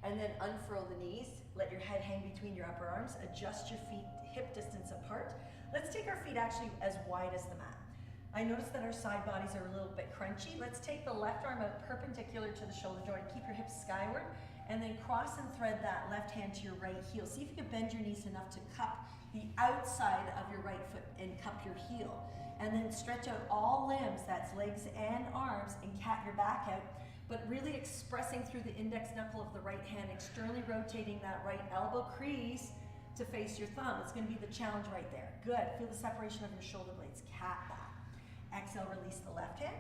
And then unfurl the knees. Let your head hang between your upper arms. Adjust your feet hip distance apart. Let's take our feet actually as wide as the mat. I notice that our side bodies are a little bit crunchy. Let's take the left arm out perpendicular to the shoulder joint. Keep your hips skyward. And then cross and thread that left hand to your right heel. See if you can bend your knees enough to cup the outside of your right foot and cup your heel. And then stretch out all limbs, that's legs and arms, and cat your back out. But really expressing through the index knuckle of the right hand, externally rotating that right elbow crease to face your thumb. It's going to be the challenge right there. Good. Feel the separation of your shoulder blades. Cat back. Exhale, release the left hand.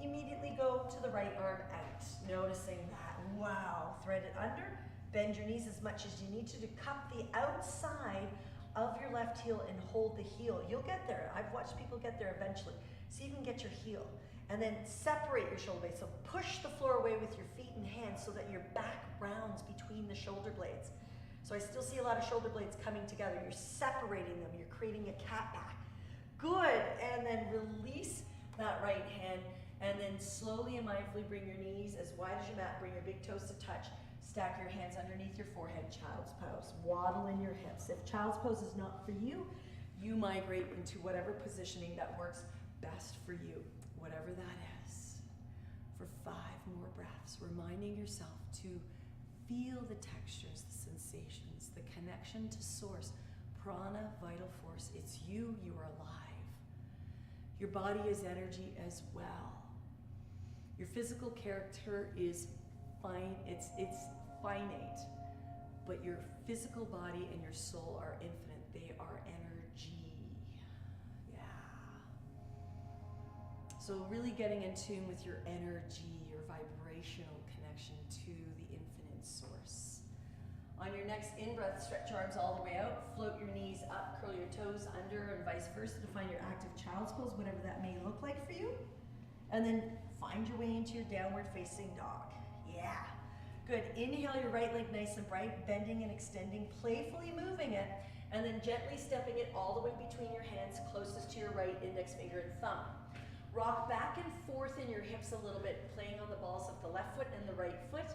Immediately go to the right arm out. Noticing that. Wow. Thread it under. Bend your knees as much as you need to cup the outside of your left heel and hold the heel. You'll get there. I've watched people get there eventually. See if you can get your heel. And then separate your shoulder blades. So push the floor away with your feet and hands so that your back rounds between the shoulder blades. So I still see a lot of shoulder blades coming together. You're separating them. You're creating a cat back. Good. And then release that right hand. And then slowly and mindfully bring your knees as wide as your mat. Bring your big toes to touch. Stack your hands underneath your forehead. Child's pose. Waddle in your hips. If child's pose is not for you, you migrate into whatever positioning that works best for you. Whatever that is. For 5 more breaths, reminding yourself to feel the textures, the sensations, the connection to source, prana, vital force. It's you, you are alive. Your body is energy as well. Your physical character is fine, it's finite, but your physical body and your soul are infinite. They are energy. Yeah. So really getting in tune with your energy, your vibrational connection to the infinite source. On your next in-breath, stretch your arms all the way out, float your knees up, curl your toes under, and vice versa to find your active child's pose, whatever that may look like for you. And then find your way into your downward facing dog. Yeah. Good. Inhale your right leg nice and bright, bending and extending, playfully moving it, and then gently stepping it all the way between your hands, closest to your right index finger and thumb. Rock back and forth in your hips a little bit, playing on the balls of the left foot and the right foot.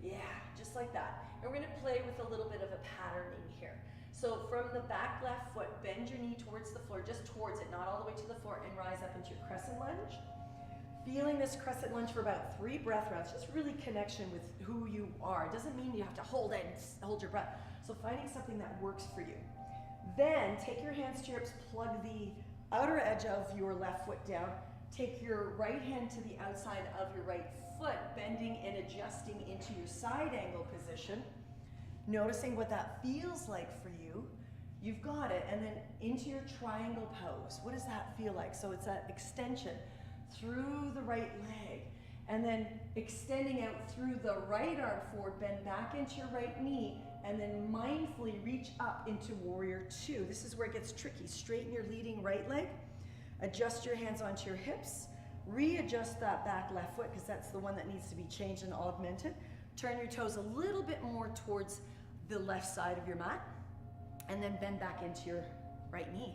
Yeah, just like that. And we're gonna play with a little bit of a patterning here. So from the back left foot, bend your knee towards the floor, just towards it, not all the way to the floor, and rise up into your crescent lunge. Feeling this crescent lunge for about 3 breath rounds, just really connection with who you are. It doesn't mean you have to hold it and hold your breath. So finding something that works for you. Then take your hands to your hips, plug the outer edge of your left foot down. Take your right hand to the outside of your right foot, bending and adjusting into your side angle position. Noticing what that feels like for you. You've got it. And then into your triangle pose. What does that feel like? So it's that extension through the right leg. And then extending out through the right arm forward, bend back into your right knee, and then mindfully reach up into warrior two. This is where it gets tricky. Straighten your leading right leg, adjust your hands onto your hips, readjust that back left foot because that's the one that needs to be changed and augmented. Turn your toes a little bit more towards the left side of your mat, and then bend back into your right knee.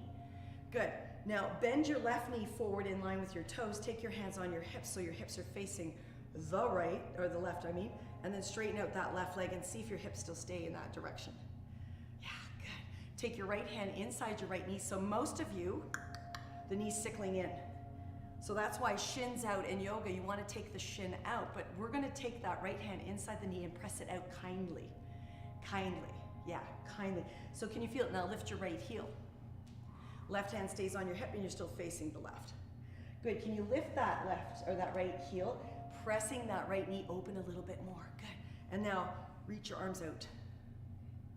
Good. Now bend your left knee forward in line with your toes. Take your hands on your hips so your hips are facing the right, or the left I mean, and then straighten out that left leg and see if your hips still stay in that direction. Yeah, good. Take your right hand inside your right knee. So most of you, the knee's sickling in. So that's why shins out in yoga, you want to take the shin out, but we're going to take that right hand inside the knee and press it out kindly. Kindly, yeah, kindly. So can you feel it? Now lift your right heel. Left hand stays on your hip and you're still facing the left. Good, can you lift that left or that right heel, pressing that right knee open a little bit more. Good, and now reach your arms out.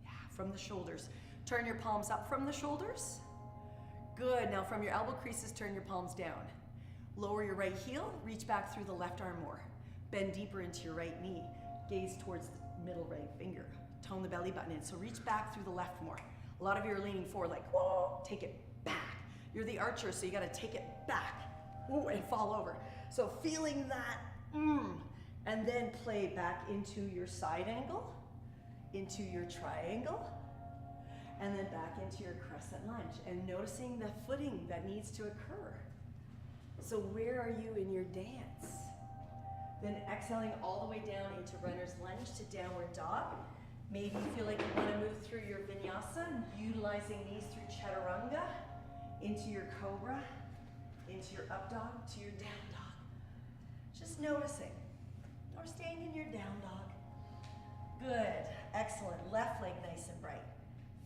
Yeah, from the shoulders. Turn your palms up from the shoulders. Good, now from your elbow creases, turn your palms down. Lower your right heel, reach back through the left arm more. Bend deeper into your right knee. Gaze towards the middle right finger. Tone the belly button in, so reach back through the left more. A lot of you are leaning forward like, whoa, take it back. You're the archer, so you gotta take it back. Ooh, and fall over. So feeling that, and then play back into your side angle, into your triangle, and then back into your crescent lunge, and noticing the footing that needs to occur. So where are you in your dance? Then exhaling all the way down into runner's lunge to downward dog. Maybe you feel like you want to move through your vinyasa, utilizing these through chaturanga, into your cobra, into your up dog, to your down dog. Just noticing, or staying in your down dog. Good, excellent. Left leg nice and bright.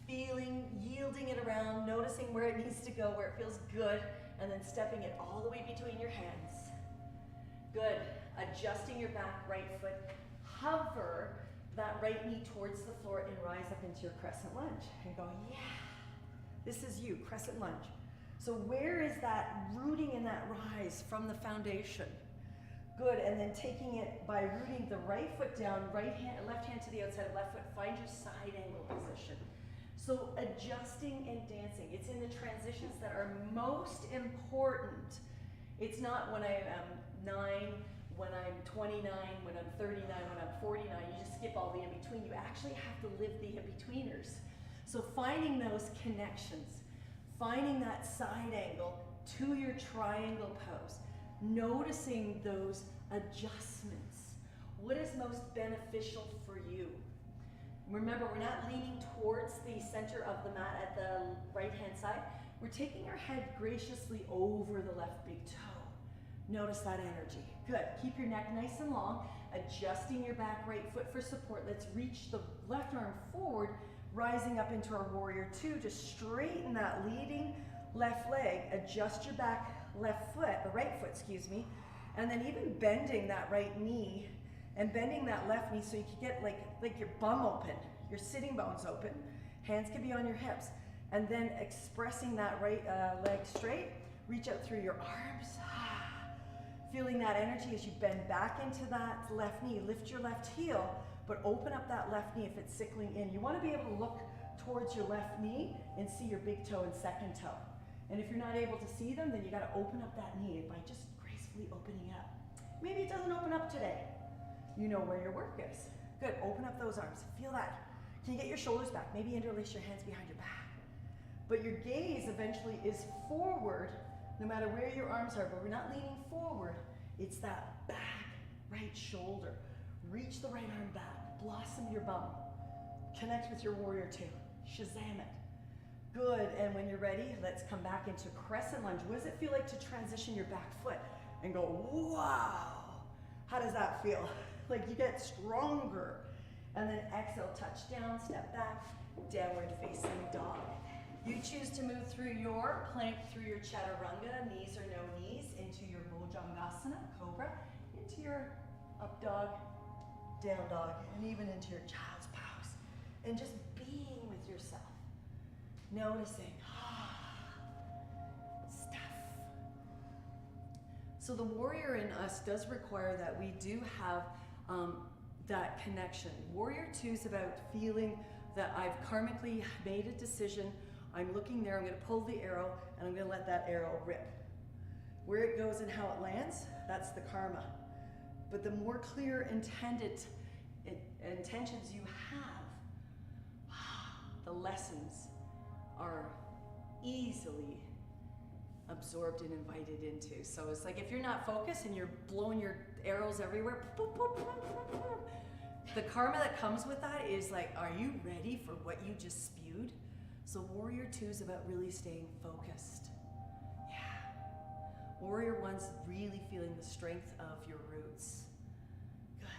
Feeling, yielding it around, noticing where it needs to go, where it feels good, and then stepping it all the way between your hands. Good, adjusting your back right foot. Hover that right knee towards the floor and rise up into your crescent lunge. And go, yeah, this is you, crescent lunge. So where is that rooting in that rise from the foundation? Good, and then taking it by rooting the right foot down, left hand to the outside of left foot, find your side angle position. So adjusting and dancing, it's in the transitions that are most important. It's not when I am 9, when I'm 29, when I'm 39, when I'm 49, you just skip all the in-between. You actually have to live the in-betweeners. So finding those connections, finding that side angle to your triangle pose, noticing those adjustments. What is most beneficial for you? Remember, we're not leaning towards the center of the mat at the right-hand side. We're taking our head graciously over the left big toe. Notice that energy. Good. Keep your neck nice and long, adjusting your back right foot for support. Let's reach the left arm forward, rising up into our warrior two. Just straighten that leading left leg, adjust your back left foot, or right foot, excuse me, and then even bending that right knee and bending that left knee so you can get like your bum open, your sitting bones open. Hands can be on your hips. And then expressing that right leg straight, reach out through your arms. Feeling that energy as you bend back into that left knee. Lift your left heel, but open up that left knee if it's sickling in. You want to be able to look towards your left knee and see your big toe and second toe. And if you're not able to see them, then you got to open up that knee by just gracefully opening up. Maybe it doesn't open up today. You know where your work is. Good, open up those arms. Feel that. Can you get your shoulders back? Maybe interlace your hands behind your back. But your gaze eventually is forward, no matter where your arms are, but we're not leaning forward. It's that back right shoulder. Reach the right arm back. Blossom your bum. Connect with your warrior two. Shazam it. Good, and when you're ready, let's come back into crescent lunge. What does it feel like to transition your back foot and go, wow? How does that feel? Like you get stronger. And then exhale, touch down, step back, downward facing dog. You choose to move through your plank, through your chaturanga, knees or no knees, into your bhujangasana, cobra, into your up dog, down dog, and even into your child's pose. And just being with yourself. Noticing. Stuff. So the warrior in us does require that we do have that connection. Warrior 2 is about feeling that I've karmically made a decision. I'm looking there, I'm going to pull the arrow, and I'm going to let that arrow rip. Where it goes and how it lands, that's the karma. But the more clear intentions you have, the lessons are easily absorbed and invited into. So it's like if you're not focused and you're blowing your arrows everywhere, boop, boop, boop, boop, boop, the karma that comes with that is like, are you ready for what you just spewed? So Warrior 2 is about really staying focused. Yeah. Warrior 1's really feeling the strength of your roots. Good.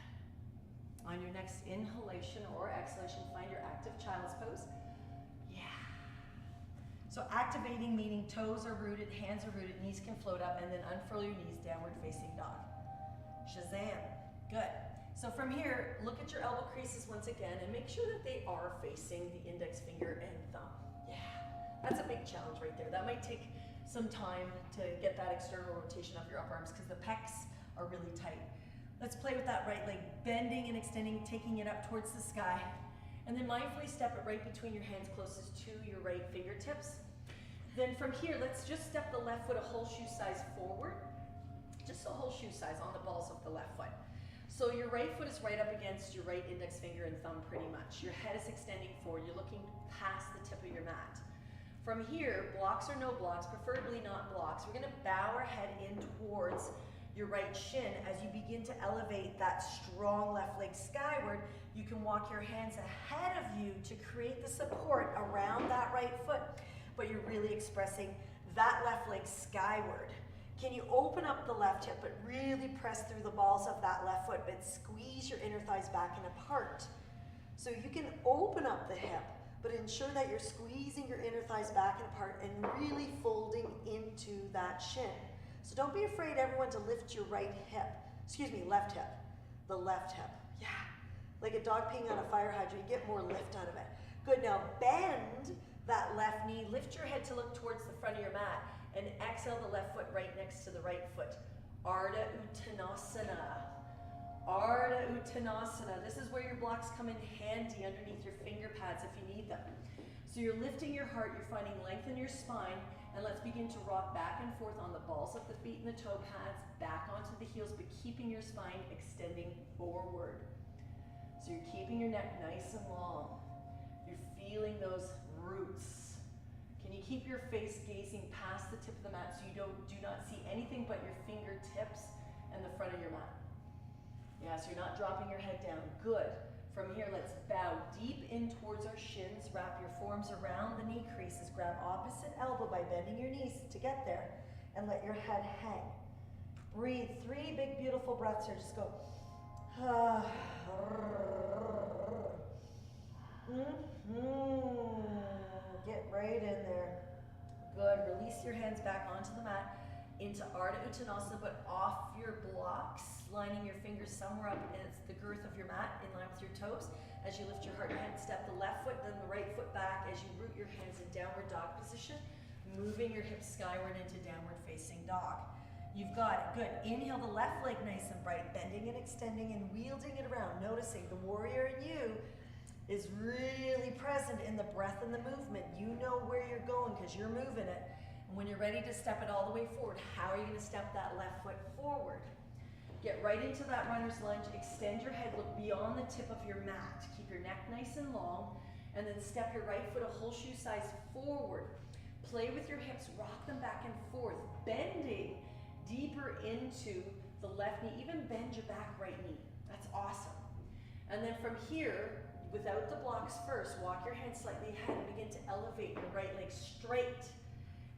On your next inhalation or exhalation, find your active child's pose. Yeah. So activating meaning toes are rooted, hands are rooted, knees can float up, and then unfurl your knees, downward facing dog. Shazam. Good. So from here, look at your elbow creases once again and make sure that they are facing the index finger and thumb. Yeah, that's a big challenge right there. That might take some time to get that external rotation of your upper arms because the pecs are really tight. Let's play with that right leg, bending and extending, taking it up towards the sky. And then mindfully step it right between your hands closest to your right fingertips. Then from here, let's just step the left foot a whole shoe size forward. Just a whole shoe size on the balls of the left foot. So your right foot is right up against your right index finger and thumb pretty much. Your head is extending forward. You're looking past the tip of your mat. From here, blocks or no blocks, preferably not blocks, we're gonna bow our head in towards your right shin. As you begin to elevate that strong left leg skyward, you can walk your hands ahead of you to create the support around that right foot, but you're really expressing that left leg skyward. Can you open up the left hip, but really press through the balls of that left foot, but squeeze your inner thighs back and apart. So you can open up the hip, but ensure that you're squeezing your inner thighs back and apart and really folding into that shin. So don't be afraid, everyone, to lift your left hip, the left hip. Yeah, like a dog peeing on a fire hydrant, you get more lift out of it. Good, now bend that left knee, lift your head to look towards the front of your mat, and exhale the left foot right next to the right foot. Ardha Uttanasana. Ardha Uttanasana. This is where your blocks come in handy underneath your finger pads if you need them. So you're lifting your heart, you're finding length in your spine, and let's begin to rock back and forth on the balls of the feet and the toe pads, back onto the heels, but keeping your spine extending forward. So you're keeping your neck nice and long. You're feeling those roots. Can you keep your face gazing past the tip of the mat so you do not see anything but your fingertips and the front of your mat? Yeah, so you're not dropping your head down. Good. From here, let's bow deep in towards our shins. Wrap your forearms around the knee creases. Grab opposite elbow by bending your knees to get there. And let your head hang. Breathe. 3 big, beautiful breaths here. Just go. Get right in there. Good. Release your hands back onto the mat into Ardha Uttanasana, but off your blocks, lining your fingers somewhere up against the girth of your mat in line with your toes. As you lift your heart, your head, step the left foot, then the right foot back as you root your hands in downward dog position, moving your hips skyward into downward facing dog. You've got it. Good. Inhale the left leg nice and bright, bending and extending and wielding it around, noticing the warrior in you is really present in the breath and the movement. You know where you're going because you're moving it. And when you're ready to step it all the way forward, how are you going to step that left foot forward? Get right into that runner's lunge. Extend your head, look beyond the tip of your mat. Keep your neck nice and long. And then step your right foot a whole shoe size forward. Play with your hips, rock them back and forth, bending deeper into the left knee. Even bend your back right knee. That's awesome. And then from here, without the blocks first, walk your hands slightly ahead and begin to elevate your right leg straight.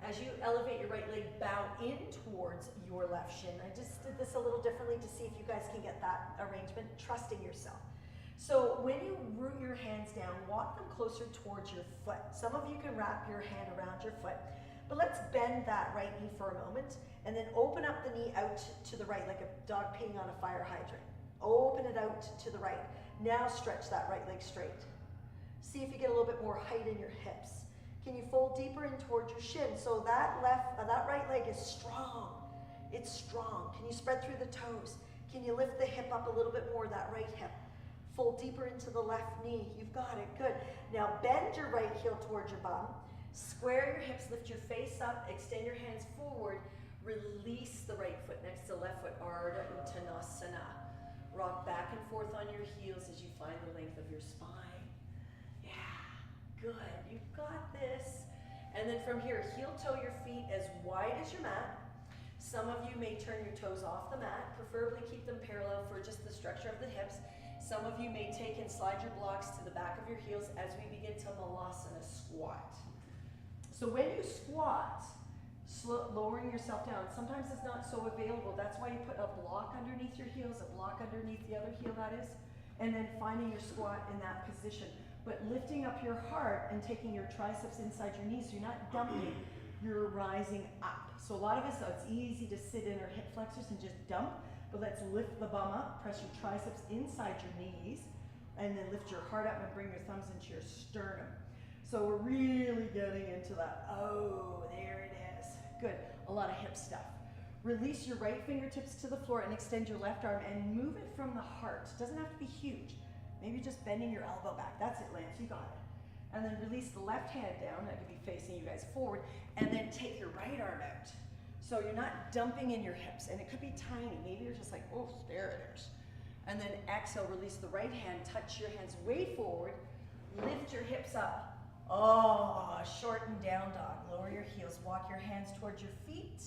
As you elevate your right leg, bow in towards your left shin. I just did this a little differently to see if you guys can get that arrangement, trusting yourself. So when you root your hands down, walk them closer towards your foot. Some of you can wrap your hand around your foot, but let's bend that right knee for a moment and then open up the knee out to the right like a dog peeing on a fire hydrant. Open it out to the right. Now stretch that right leg straight. See if you get a little bit more height in your hips. Can you fold deeper in towards your shin? So that right leg is strong. It's strong. Can you spread through the toes? Can you lift the hip up a little bit more, that right hip? Fold deeper into the left knee. You've got it, good. Now bend your right heel towards your bum. Square your hips, lift your face up, extend your hands forward. Release the right foot next to the left foot, Ardha Uttanasana. Rock back and forth on your heels as you find the length of your spine. Yeah, good, you've got this. And then from here, heel toe your feet as wide as your mat. Some of you may turn your toes off the mat, preferably keep them parallel for just the structure of the hips. Some of you may take and slide your blocks to the back of your heels as we begin to Malasana squat. So when you squat, lowering yourself down, sometimes it's not so available. That's why you put a block underneath your heels, a block underneath the other heel that is, and then finding your squat in that position. But lifting up your heart and taking your triceps inside your knees, so you're not dumping, you're rising up. So a lot of us, it's easy to sit in our hip flexors and just dump, but let's lift the bum up, press your triceps inside your knees, and then lift your heart up and bring your thumbs into your sternum. So we're really getting into that, oh, there it is. Good, a lot of hip stuff. Release your right fingertips to the floor and extend your left arm and move it from the heart. It doesn't have to be huge. Maybe just bending your elbow back. That's it, Lance, you got it. And then release the left hand down, that could be facing you guys forward, and then take your right arm out. So you're not dumping in your hips, and it could be tiny. Maybe you're just like, oh, there it is. And then exhale, release the right hand, touch your hands way forward, lift your hips up. Oh, shorten down dog. Lower your heels, walk your hands towards your feet,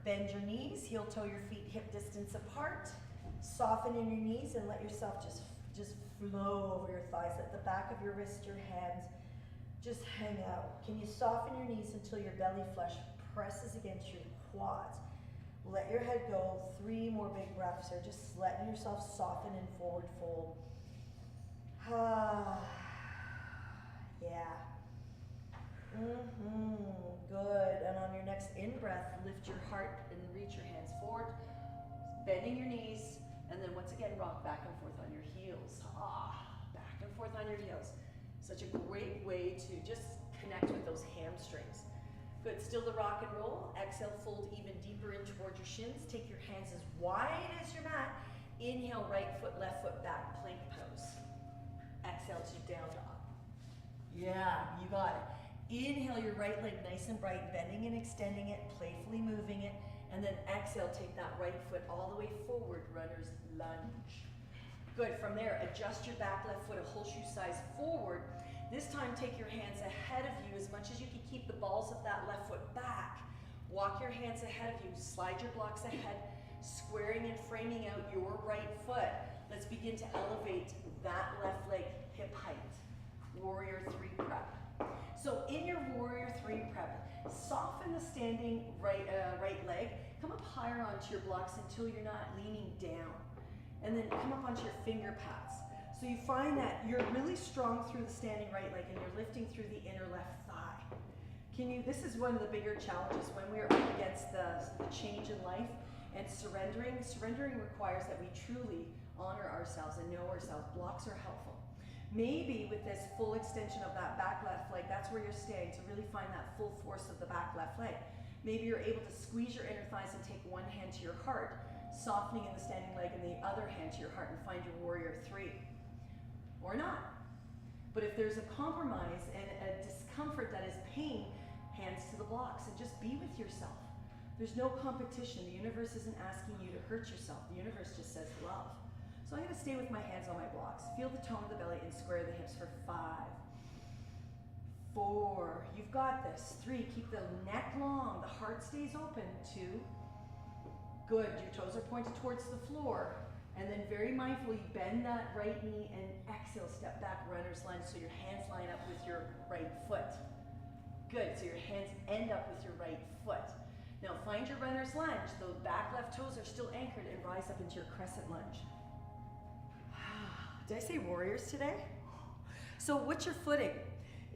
bend your knees, heel toe your feet hip distance apart, soften in your knees and let yourself just flow over your thighs. Let the back of your wrist, your hands just hang out. Can you soften your knees until your belly flesh presses against your quads? Let your head go. 3 more big breaths here. Just letting yourself soften and forward fold. Yeah. Good. And on your next in-breath, lift your heart and reach your hands forward, bending your knees, and then once again, rock back and forth on your heels. Back and forth on your heels. Such a great way to just connect with those hamstrings. Good. Still the rock and roll. Exhale, fold even deeper in towards your shins. Take your hands as wide as your mat. Inhale, right foot, left foot back, plank pose. Exhale to down dog. Yeah, you got it. Inhale your right leg nice and bright, bending and extending it, playfully moving it, and then exhale, take that right foot all the way forward, runner's lunge. Good, from there, adjust your back left foot a whole shoe size forward. This time, take your hands ahead of you as much as you can keep the balls of that left foot back. Walk your hands ahead of you, slide your blocks ahead, squaring and framing out your right foot. Let's begin to elevate that left leg hip height. Warrior 3 prep. So in your Warrior 3 prep, soften the standing right leg, come up higher onto your blocks until you're not leaning down, and then come up onto your finger pads. So you find that you're really strong through the standing right leg and you're lifting through the inner left thigh. This is one of the bigger challenges when we're up against the change in life and surrendering. Surrendering requires that we truly honor ourselves and know ourselves. Blocks are helpful. Maybe with this full extension of that back left leg, that's where you're staying to really find that full force of the back left leg. Maybe you're able to squeeze your inner thighs and take one hand to your heart, softening in the standing leg, and the other hand to your heart, and find your Warrior 3. Or not. But if there's a compromise and a discomfort that is pain, hands to the blocks and just be with yourself. There's no competition. The universe isn't asking you to hurt yourself. The universe just says love. So I'm going to stay with my hands on my blocks. Feel the tone of the belly and square the hips for 5, 4. You've got this. 3. Keep the neck long. The heart stays open. 2. Good. Your toes are pointed towards the floor. And then very mindfully bend that right knee and exhale, step back, runner's lunge, so your hands line up with your right foot. Good. So your hands end up with your right foot. Now find your runner's lunge. The back left toes are still anchored and rise up into your crescent lunge. Did I say warriors today? So what's your footing?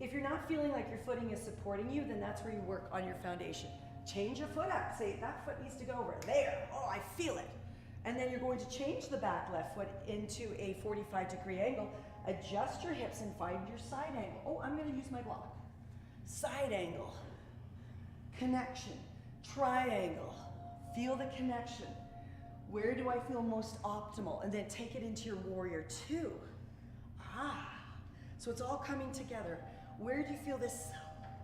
If you're not feeling like your footing is supporting you, then that's where you work on your foundation. Change your foot up. Say, that foot needs to go over there. Oh, I feel it. And then you're going to change the back left foot into a 45-degree angle. Adjust your hips and find your side angle. Oh, I'm going to use my block. side angle, connection, triangle. Feel the connection. Where do I feel most optimal? And then take it into your warrior two. So it's all coming together. Where do you feel this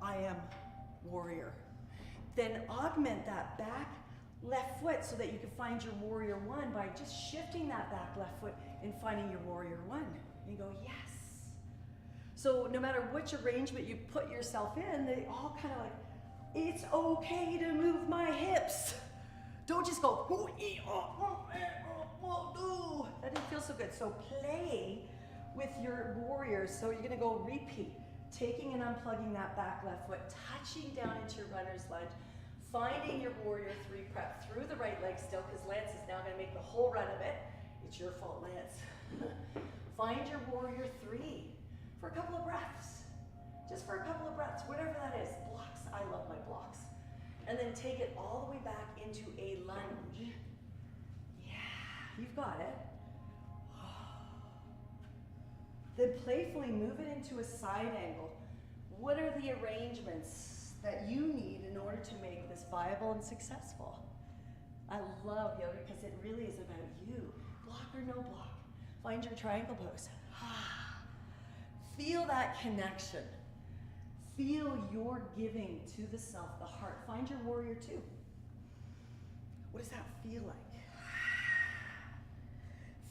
I am warrior? Then augment that back left foot so that you can find your warrior one by just shifting that back left foot and finding your warrior one. And you go, yes. So no matter which arrangement you put yourself in, they all kind of like, it's okay to move my hips. Don't just go, that didn't feel so good. So play with your warriors. So you're gonna go repeat, taking and unplugging that back left foot, touching down into your runner's lunge, finding your warrior three prep through the right leg still, because Lance is now gonna make the whole run of it. It's your fault, Lance. Find your warrior three for a couple of breaths. Just for a couple of breaths, whatever that is. Blocks, I love my blocks. And then take it all the way back into a lunge. Yeah, you've got it. Then playfully move it into a side angle. What are the arrangements that you need in order to make this viable and successful? I love yoga because it really is about you. Block or no block. Find your triangle pose. Feel that connection. Feel your giving to the self, the heart. Find your warrior two. What does that feel like?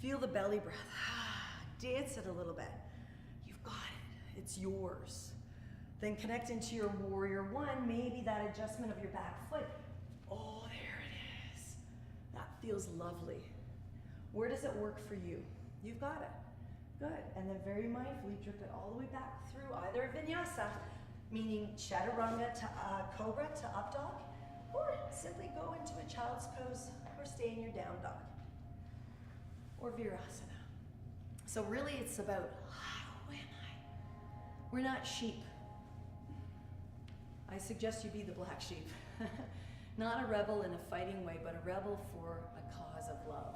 Feel the belly breath. Dance it a little bit. You've got it. It's yours. Then connect into your warrior one. Maybe that adjustment of your back foot. Oh, there it is. That feels lovely. Where does it work for you? You've got it. Good. And then very mindfully drip it all the way back through either vinyasa, meaning chaturanga to cobra to up dog, or simply go into a child's pose or stay in your down dog, or virasana. So really it's about, who am I? We're not sheep. I suggest you be the black sheep. Not a rebel in a fighting way, but a rebel for a cause of love.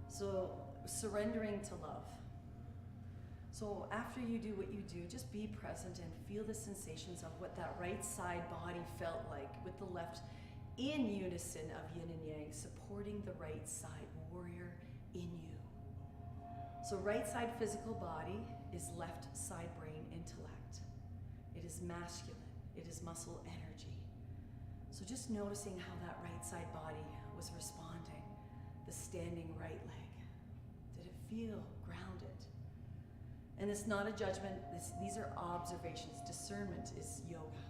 So surrendering to love. So after you do what you do, just be present and feel the sensations of what that right side body felt like with the left in unison of yin and yang, supporting the right side warrior in you. So right side physical body is left side brain intellect. It is masculine. It is muscle energy. So just noticing how that right side body was responding. The standing right leg. Did it feel grounded? And it's not a judgment. These are observations. Discernment is yoga.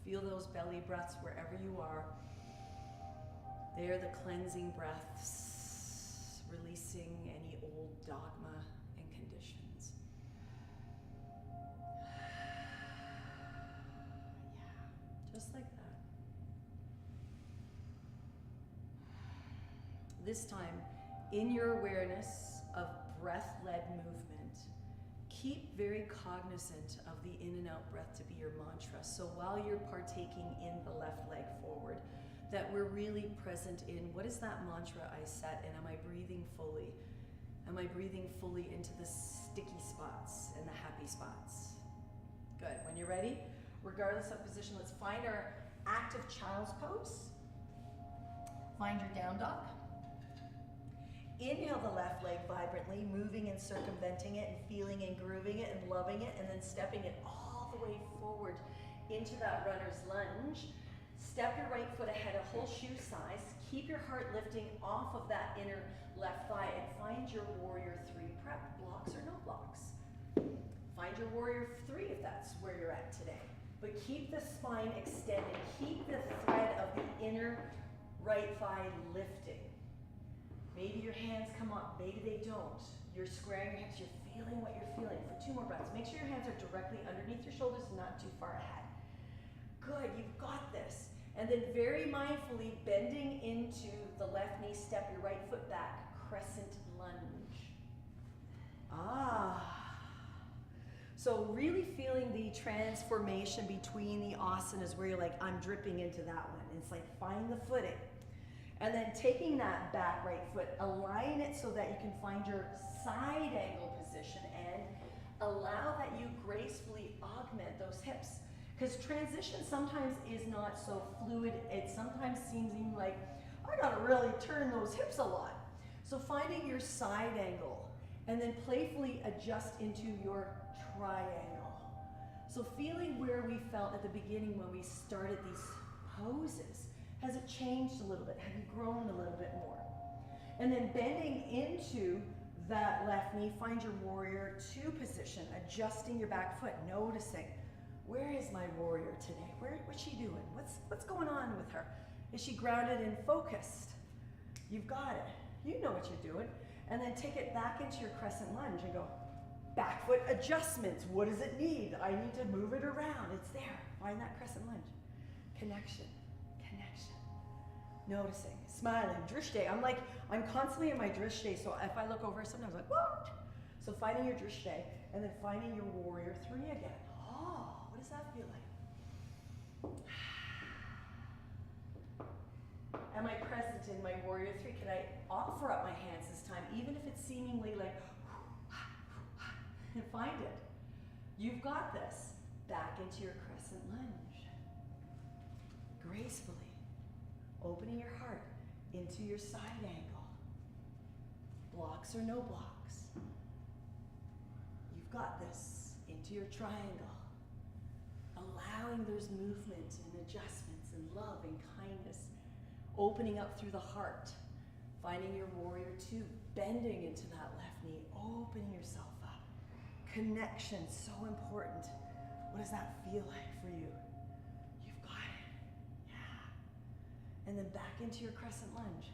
Feel those belly breaths wherever you are. They're the cleansing breaths, releasing any old dogma and conditions. Yeah, just like that. This time, in your awareness of breath-led movement, keep very cognizant of the in and out breath to be your mantra. So while you're partaking in the left leg forward, that we're really present in what is that mantra I set, and am I breathing fully? Am I breathing fully into the sticky spots and the happy spots? Good. When you're ready, regardless of position, let's find our active child's pose. Find your down dog. Inhale the left leg vibrantly, moving and circumventing it and feeling and grooving it and loving it, and then stepping it all the way forward into that runner's lunge. Step your right foot ahead a whole shoe size. Keep your heart lifting off of that inner left thigh and find your warrior three prep, blocks or no blocks. Find your warrior three if that's where you're at today. But keep the spine extended. Keep the thread of the inner right thigh lifting. Maybe your hands come up, maybe they don't. You're squaring your hips, you're feeling what you're feeling. For 2 more breaths, make sure your hands are directly underneath your shoulders, not too far ahead. Good, you've got this. And then very mindfully bending into the left knee, step your right foot back, crescent lunge. So really feeling the transformation between the asanas where you're like, I'm dripping into that one. And it's like, find the footing. And then taking that back right foot, align it so that you can find your side angle position and allow that you gracefully augment those hips. Because transition sometimes is not so fluid. It sometimes seems even like, I gotta really turn those hips a lot. So finding your side angle and then playfully adjust into your triangle. So feeling where we felt at the beginning when we started these poses. Has it changed a little bit? Have you grown a little bit more? And then bending into that left knee, find your warrior two position, adjusting your back foot, noticing, where is my warrior today? What's she doing? What's going on with her? Is she grounded and focused? You've got it. You know what you're doing. And then take it back into your crescent lunge and go, back foot adjustments. What does it need? I need to move it around. It's there. Find that crescent lunge. Connection. Noticing, smiling, drishte. I'm constantly in my drishte, so if I look over, sometimes I'm like, what? So finding your drishte, and then finding your warrior three again. Oh, what does that feel like? Am I present in my warrior three? Can I offer up my hands this time, even if it's seemingly like, and find it. You've got this. Back into your crescent lunge. Gracefully. Opening your heart into your side angle. Blocks or no blocks. You've got this. Into your triangle. Allowing those movements and adjustments and love and kindness. Opening up through the heart. Finding your warrior two. Bending into that left knee. Opening yourself up. Connection, so important. What does that feel like for you? And then back into your crescent lunge.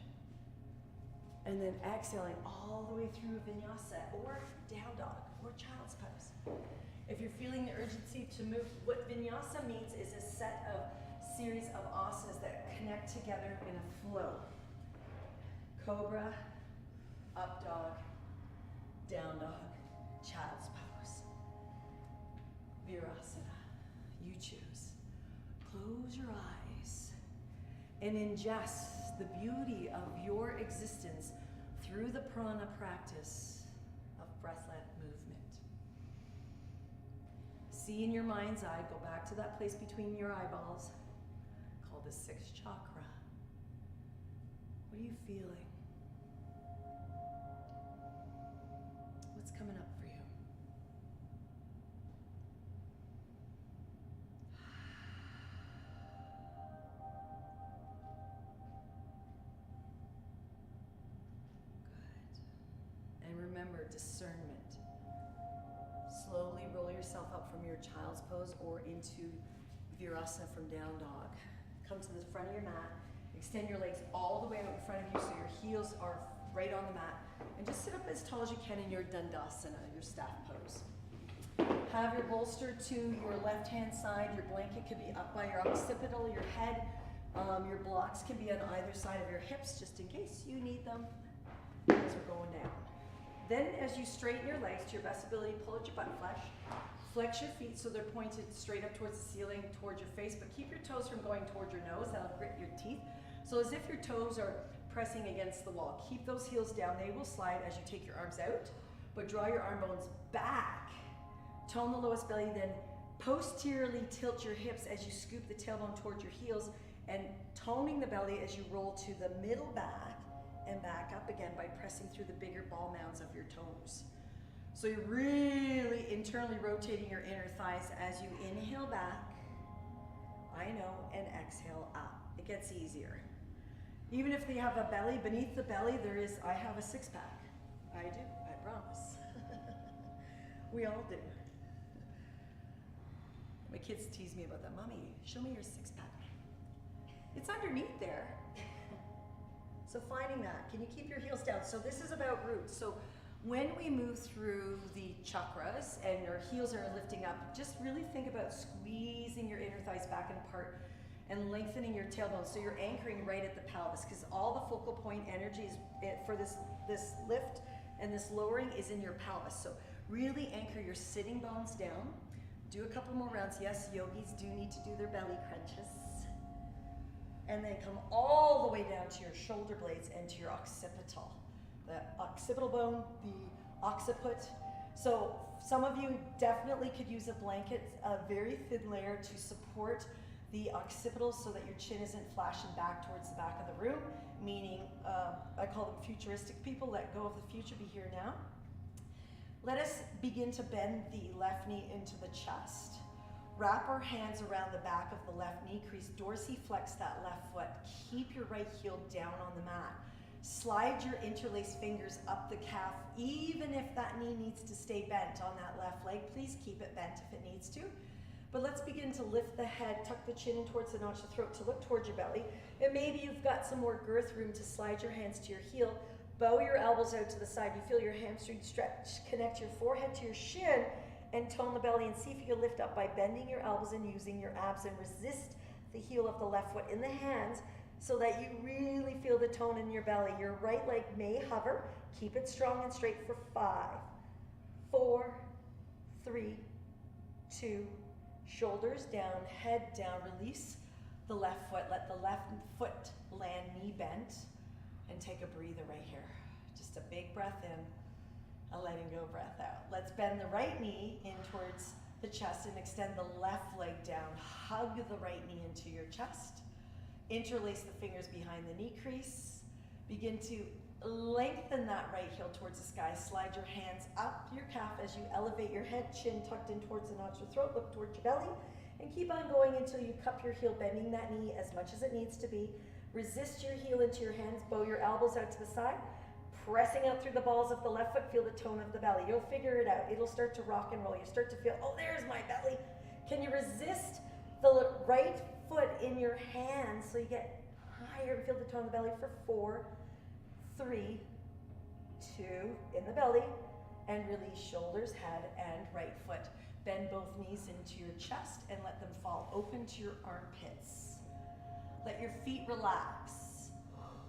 And then exhaling all the way through vinyasa or down dog or child's pose. If you're feeling the urgency to move, what vinyasa means is a set of series of asanas that connect together in a flow. Cobra, up dog, down dog, child's pose. Virasana, you choose. Close your eyes and ingest the beauty of your existence through the prana practice of breath-led movement. See in your mind's eye, go back to that place between your eyeballs, called the sixth chakra. What are you feeling? What's coming up for you? Good. And remember, discernment. Slowly roll yourself up from your child's pose or into virasana from down dog. Come to the front of your mat. Extend your legs all the way out in front of you so your heels are right on the mat. And just sit up as tall as you can in your dandasana, your staff pose. Have your bolster to your left-hand side. Your blanket could be up by your occipital, your head. Your blocks can be on either side of your hips, just in case you need them as we're going down. Then as you straighten your legs to your best ability, pull out your butt flesh. Flex your feet so they're pointed straight up towards the ceiling, towards your face, but keep your toes from going towards your nose. That'll grit your teeth. So as if your toes are pressing against the wall. Keep those heels down. They will slide as you take your arms out, but draw your arm bones back. Tone the lowest belly, then posteriorly tilt your hips as you scoop the tailbone towards your heels, and toning the belly as you roll to the middle back and back up again by pressing through the bigger ball mounds of your toes. So you're really internally rotating your inner thighs as you inhale back, I know, and exhale up. It gets easier. Even if they have a belly, beneath the belly I have a six-pack. I do, I promise. We all do. My kids tease me about that. Mommy, show me your six-pack. It's underneath there. So finding that, can you keep your heels down? So this is about roots. So when we move through the chakras and our heels are lifting up, just really think about squeezing your inner thighs back and apart and lengthening your tailbone so you're anchoring right at the pelvis, because all the focal point energy for this lift and this lowering is in your pelvis. So really anchor your sitting bones down. Do a couple more rounds. Yes, yogis do need to do their belly crunches. And then come all the way down to your shoulder blades and to your occipital. The occipital bone, the occiput, So some of you definitely could use a blanket, a very thin layer to support the occipitals so that your chin isn't flashing back towards the back of the room, meaning I call them futuristic people, let go of the future, be here now. Let us begin to bend the left knee into the chest. Wrap our hands around the back of the left knee crease, dorsiflex that left foot. Keep your right heel down on the mat. Slide your interlaced fingers up the calf, even if that knee needs to stay bent on that left leg. Please keep it bent if it needs to. But let's begin to lift the head, tuck the chin in towards the notch of the throat to look towards your belly. And maybe you've got some more girth room to slide your hands to your heel. Bow your elbows out to the side. You feel your hamstring stretch. Connect your forehead to your shin and tone the belly, and see if you can lift up by bending your elbows and using your abs, and resist the heel of the left foot in the hands so that you really feel the tone in your belly. Your right leg may hover. Keep it strong and straight for 5, 4, 3, 2, shoulders down, head down. Release the left foot. Let the left foot land knee bent, and take a breather right here. Just a big breath in, a letting go breath out. Let's bend the right knee in towards the chest and extend the left leg down. Hug the right knee into your chest. Interlace the fingers behind the knee crease. Begin to lengthen that right heel towards the sky. Slide your hands up your calf as you elevate your head, chin tucked in towards the notch of the throat. Look towards your belly, and keep on going until you cup your heel, bending that knee as much as it needs to be. Resist your heel into your hands. Bow your elbows out to the side. Pressing out through the balls of the left foot, feel the tone of the belly. You'll figure it out. It'll start to rock and roll. You start to feel, oh, there's my belly. Can you resist the right foot in your hands so you get higher and feel the tone of the belly for 4, 3, 2, in the belly, and release shoulders, head, and right foot. Bend both knees into your chest and let them fall open to your armpits. Let your feet relax.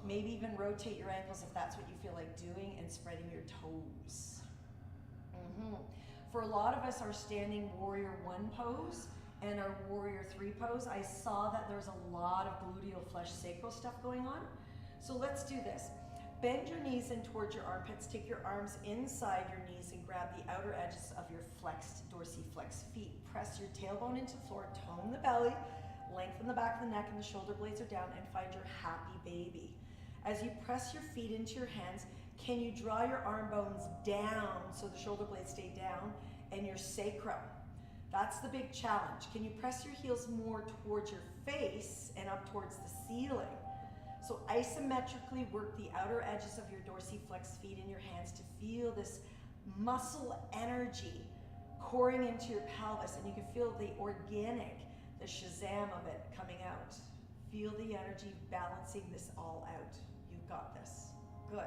Maybe even rotate your ankles if that's what you feel like doing, and spreading your toes. For a lot of us, our standing warrior 1 pose and our warrior 3 pose, I saw that there's a lot of gluteal flesh sacral stuff going on. So let's do this. Bend your knees in towards your armpits. Take your arms inside your knees and grab the outer edges of your flexed, dorsiflexed feet. Press your tailbone into the floor, tone the belly, lengthen the back of the neck and the shoulder blades are down, and find your happy baby. As you press your feet into your hands, can you draw your arm bones down so the shoulder blades stay down, and your sacrum? That's the big challenge. Can you press your heels more towards your face and up towards the ceiling? So isometrically work the outer edges of your dorsiflexed feet in your hands to feel this muscle energy pouring into your pelvis, and you can feel the organic, the Shazam of it coming out. Feel the energy balancing this all out. You've got this. Good.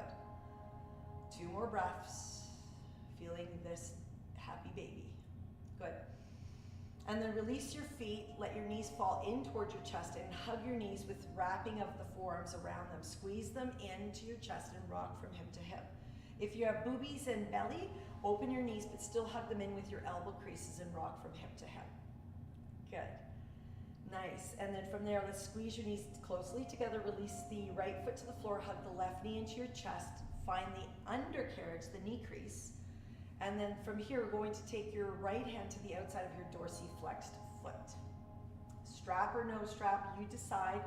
2 more breaths. Feeling this happy baby. Good. And then release your feet. Let your knees fall in towards your chest, and hug your knees with wrapping of the forearms around them. Squeeze them into your chest and rock from hip to hip. If you have boobies and belly, open your knees, but still hug them in with your elbow creases and rock from hip to hip. Good. Nice. And then from there, let's squeeze your knees closely together. Release the right foot to the floor. Hug the left knee into your chest. Find the undercarriage, the knee crease. And then from here, we're going to take your right hand to the outside of your dorsiflexed foot. Strap or no strap, you decide.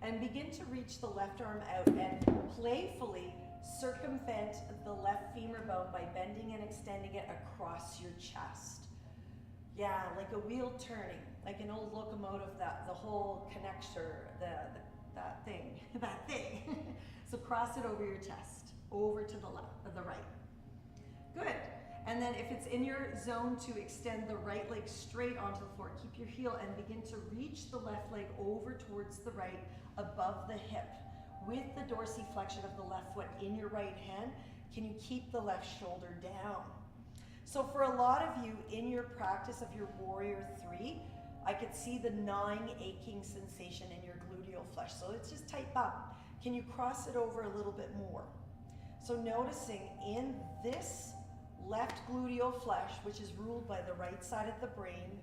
And begin to reach the left arm out and playfully circumvent the left femur bone by bending and extending it across your chest. Yeah, like a wheel turning, like an old locomotive, the whole connector, that thing. So cross it over your chest, over to the left, or the right. Good. And then if it's in your zone to extend the right leg straight onto the floor, keep your heel and begin to reach the left leg over towards the right, above the hip. With the dorsiflexion of the left foot in your right hand, can you keep the left shoulder down? So for a lot of you, in your practice of your warrior 3, I could see the gnawing, aching sensation in your gluteal flesh. So let's just type up. Can you cross it over a little bit more? So noticing in this left gluteal flesh, which is ruled by the right side of the brain,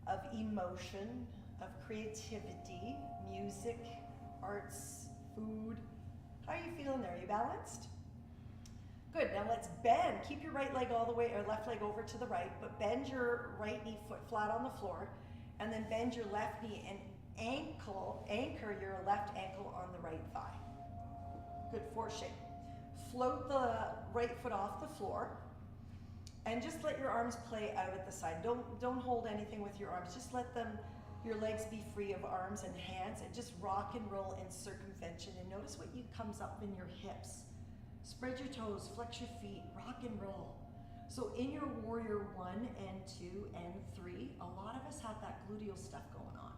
of emotion, of creativity, music, arts, food. How are you feeling there? Are you balanced? Good, now let's bend. Keep your right leg all the way, or left leg over to the right, but bend your right knee foot flat on the floor, and then bend your left knee and anchor your left ankle on the right thigh. Good, 4 shape. Float the right foot off the floor, and just let your arms play out at the side. Don't hold anything with your arms. Just let your legs be free of arms and hands, and just rock and roll in circumvention. And notice what comes up in your hips. Spread your toes, flex your feet, rock and roll. So in your warrior 1 and 2 and 3, a lot of us have that gluteal stuff going on.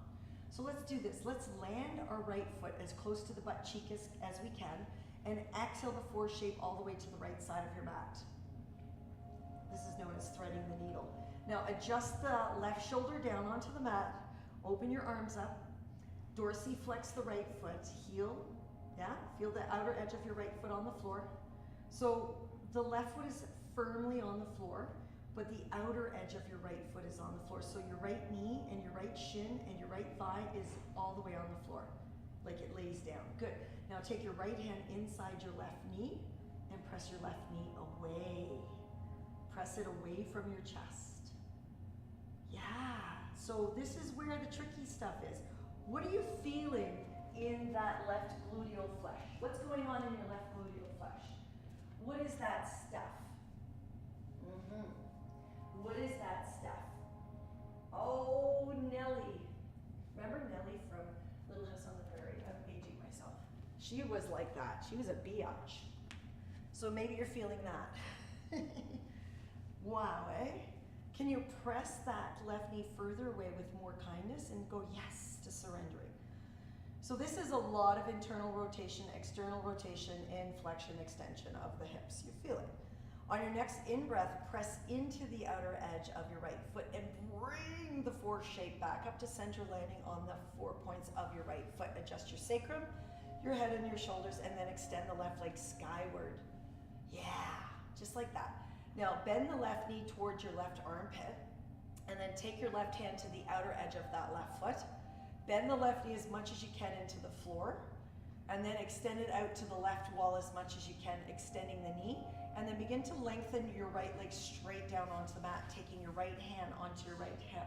So let's do this. Let's land our right foot as close to the butt cheek as we can, and exhale the 4 shape all the way to the right side of your mat. This is known as threading the needle. Now adjust the left shoulder down onto the mat, open your arms up, dorsiflex the right foot, heel, feel the outer edge of your right foot on the floor. So the left foot is firmly on the floor, but the outer edge of your right foot is on the floor. So your right knee and your right shin and your right thigh is all the way on the floor, like it lays down. Good. Now take your right hand inside your left knee and press your left knee away. Press it away from your chest. Yeah. So this is where the tricky stuff is. What are you feeling in that left gluteal flesh? What's going on in your left gluteal flesh? What is that stuff? What is that stuff? Oh, Nellie. Remember Nellie from Little House on the Prairie? I'm aging myself. She was like that. She was a biatch. So maybe you're feeling that. Wow, eh? Can you press that left knee further away with more kindness and go yes to surrendering? So this is a lot of internal rotation, external rotation, and flexion, extension of the hips. You feel it. On your next in-breath, press into the outer edge of your right foot and bring the 4 shape back up to center, landing on the 4 points of your right foot. Adjust your sacrum, your head and your shoulders, and then extend the left leg skyward. Yeah, just like that. Now bend the left knee towards your left armpit, and then take your left hand to the outer edge of that left foot. Bend the left knee as much as you can into the floor, and then extend it out to the left wall as much as you can, extending the knee, and then begin to lengthen your right leg straight down onto the mat, taking your right hand onto your right hip.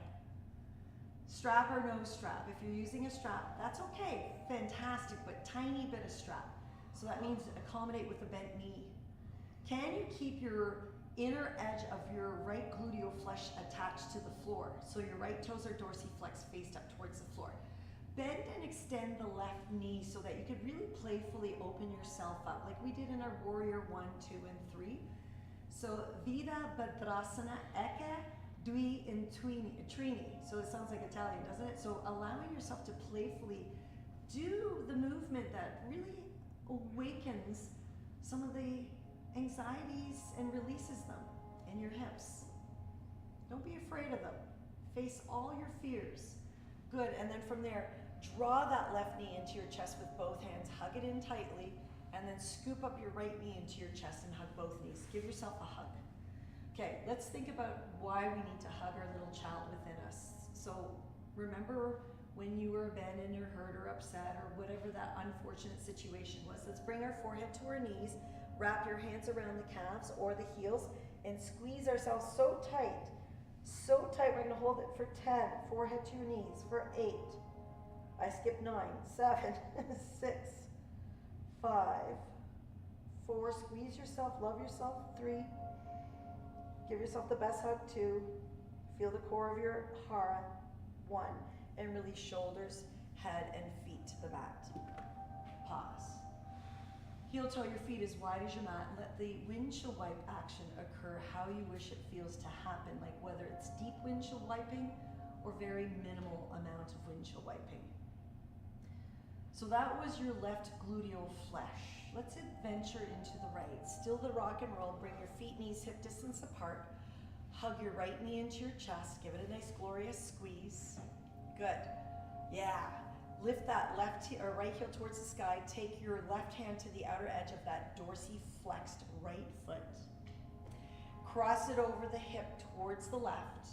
Strap or no strap. If you're using a strap, that's okay, fantastic, but tiny bit of strap. So that means accommodate with the bent knee. Can you keep your inner edge of your right gluteal flesh attached to the floor? So your right toes are dorsiflexed, faced up towards the floor. Bend and extend the left knee so that you could really playfully open yourself up, like we did in our warrior 1, 2, and 3. So Vida Badrasana Eke Dui Trini. So it sounds like Italian, doesn't it? So allowing yourself to playfully do the movement that really awakens some of the anxieties and releases them in your hips. Don't be afraid of them. Face all your fears. Good, and then from there, draw that left knee into your chest with both hands, hug it in tightly, and then scoop up your right knee into your chest and hug both knees. Give yourself a hug. Okay, let's think about why we need to hug our little child within us. So remember when you were abandoned or hurt or upset or whatever that unfortunate situation was. Let's bring our forehead to our knees, wrap your hands around the calves or the heels, and squeeze ourselves so tight, we're gonna hold it for 10, forehead to your knees, for 8, I skipped 9, 7, 6, 5, 4, squeeze yourself, love yourself, 3, give yourself the best hug, 2, feel the core of your heart, 1, and release shoulders, head, and feet to the mat. Pause. Heel toe your feet as wide as your mat. Let the windshield wipe action occur how you wish it feels to happen, like whether it's deep windshield wiping or very minimal amount of windshield wiping. So that was your left gluteal flesh. Let's adventure into the right. Still the rock and roll. Bring your feet, knees, hip distance apart. Hug your right knee into your chest. Give it a nice glorious squeeze. Good. Yeah. Lift that left or right heel towards the sky. Take your left hand to the outer edge of that dorsiflexed right foot. Cross it over the hip towards the left,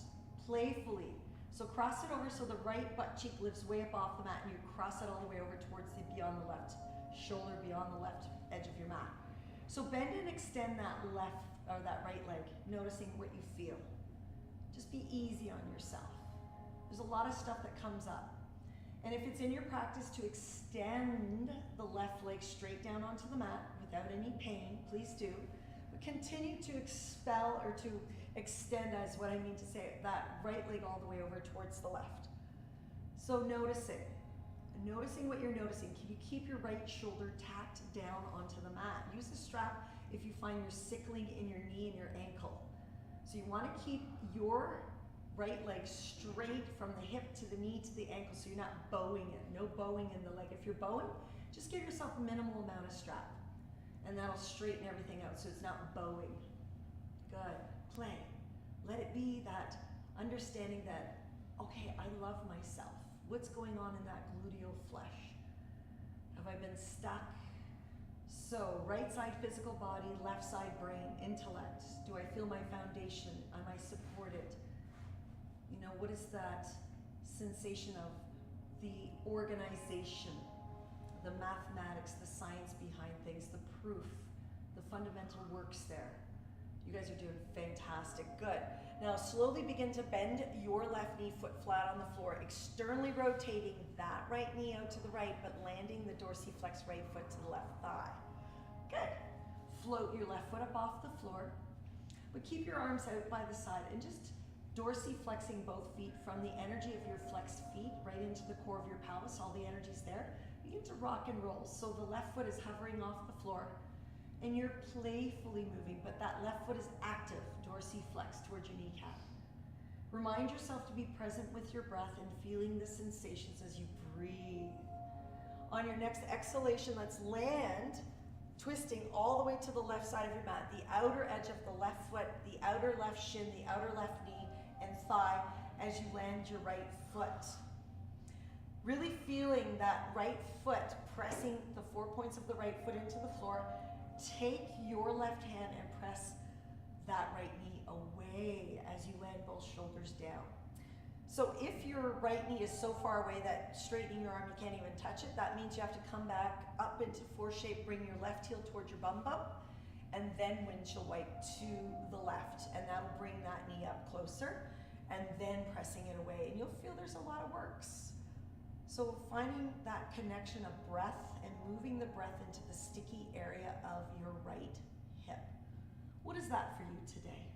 playfully. So cross it over so the right butt cheek lifts way up off the mat, and you cross it all the way over towards the beyond the left shoulder, beyond the left edge of your mat. So bend and extend that left or that right leg, noticing what you feel. Just be easy on yourself. There's a lot of stuff that comes up. And if it's in your practice to extend the left leg straight down onto the mat without any pain, please do. But continue to expel or to extend, as what I mean to say, that right leg all the way over towards the left. So noticing what you're noticing. Can you keep your right shoulder tacked down onto the mat? Use the strap if you find you're sickling in your knee and your ankle. So you want to keep your right leg straight from the hip to the knee to the ankle, so you're not bowing it. No bowing in the leg. If you're bowing, just give yourself a minimal amount of strap, and that'll straighten everything out so it's not bowing. Good. Play. Let it be that understanding that, okay, I love myself. What's going on in that gluteal flesh? Have I been stuck? So right side physical body, left side brain, intellect. Do I feel my foundation? Am I supported? You know, what is that sensation of the organization, the mathematics, the science behind things, the proof, the fundamental works there? You guys are doing fantastic. Good. Now slowly begin to bend your left knee, foot flat on the floor, externally rotating that right knee out to the right, but landing the dorsiflex right foot to the left thigh. Good. Float your left foot up off the floor, but keep your arms out by the side and just dorsiflexing both feet from the energy of your flexed feet right into the core of your pelvis. All the energy's there. Begin to rock and roll. So the left foot is hovering off the floor and you're playfully moving, but that left foot is active, dorsiflex towards your kneecap. Remind yourself to be present with your breath and feeling the sensations as you breathe. On your next exhalation, let's land, twisting all the way to the left side of your mat, the outer edge of the left foot, the outer left shin, the outer left knee and thigh as you land your right foot. Really feeling that right foot pressing the 4 points of the right foot into the floor. Take your left hand and press that right knee away as you land both shoulders down. So if your right knee is so far away that straightening your arm, you can't even touch it, that means you have to come back up into four shape, bring your left heel towards your bum bump, and then windshield wipe to the left, and that'll bring that knee up closer, and then pressing it away. And you'll feel there's a lot of works. So finding that connection of breath and moving the breath into the sticky area of your right hip. What is that for you today?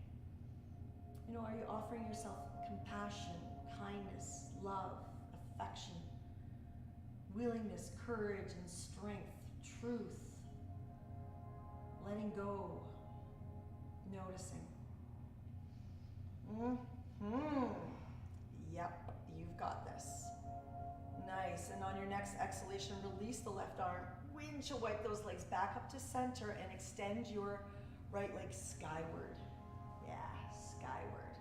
You know, are you offering yourself compassion, kindness, love, affection, willingness, courage, and strength, truth, letting go, noticing? Yep, you've got this. Nice. And on your next exhalation, release the left arm. Windshield wipe those legs back up to center and extend your right leg skyward. Yeah, skyward.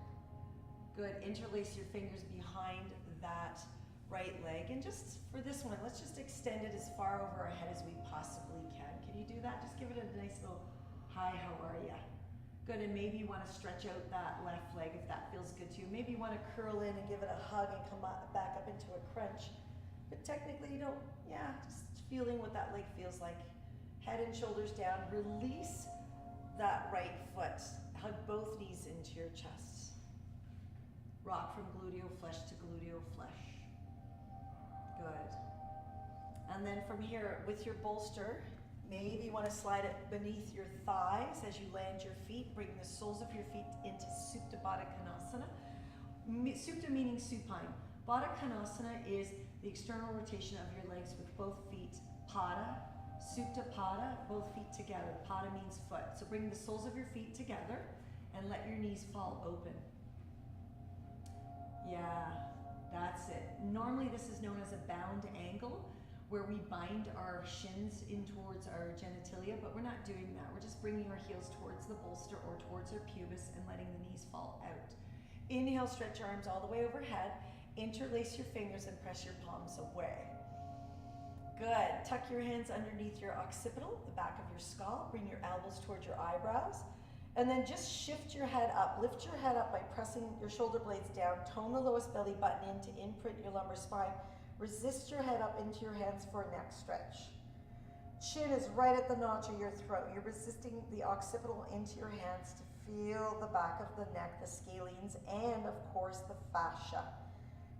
Good. Interlace your fingers behind that right leg. And just for this one, let's just extend it as far over our head as we possibly can. Can you do that? Just give it a nice little hi, how are ya? Good. And maybe you want to stretch out that left leg if that feels good to you. Maybe you want to curl in and give it a hug and come back up into a crunch. But technically you don't, just feeling what that leg feels like. Head and shoulders down. Release that right foot. Hug both knees into your chest. Rock from gluteal flesh to gluteal flesh. Good. And then from here, with your bolster, maybe you want to slide it beneath your thighs as you land your feet. Bring the soles of your feet into Supta Baddha Konasana. Supta meaning supine. Baddha Konasana is the external rotation of your legs with both feet. Pada, Supta Pada, both feet together. Pada means foot. So bring the soles of your feet together and let your knees fall open. Yeah, that's it. Normally this is known as a bound angle, where we bind our shins in towards our genitalia, but we're not doing that. We're just bringing our heels towards the bolster or towards our pubis and letting the knees fall out. Inhale, stretch your arms all the way overhead. Interlace your fingers and press your palms away. Good. Tuck your hands underneath your occipital, the back of your skull. Bring your elbows towards your eyebrows. And then just shift your head up. Lift your head up by pressing your shoulder blades down. Tone the lowest belly button in to imprint your lumbar spine. Resist your head up into your hands for a neck stretch. Chin is right at the notch of your throat. You're resisting the occipital into your hands to feel the back of the neck, the scalenes, and of course the fascia.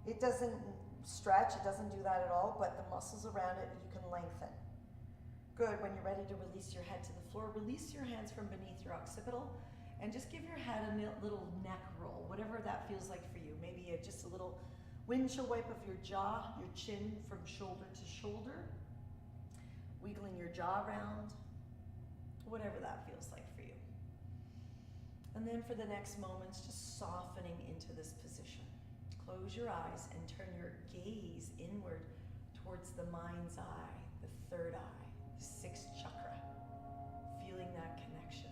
It doesn't stretch, it doesn't do that at all, but the muscles around it you can lengthen. Good. When you're ready to release your head to the floor, release your hands from beneath your occipital and just give your head a little neck roll, whatever that feels like for you. Maybe just a little windshield wipe of your jaw, your chin from shoulder to shoulder, wiggling your jaw around, whatever that feels like for you. And then for the next moments, just softening into this position. Close your eyes and turn your gaze inward towards the mind's eye, the third eye, the sixth chakra, feeling that connection.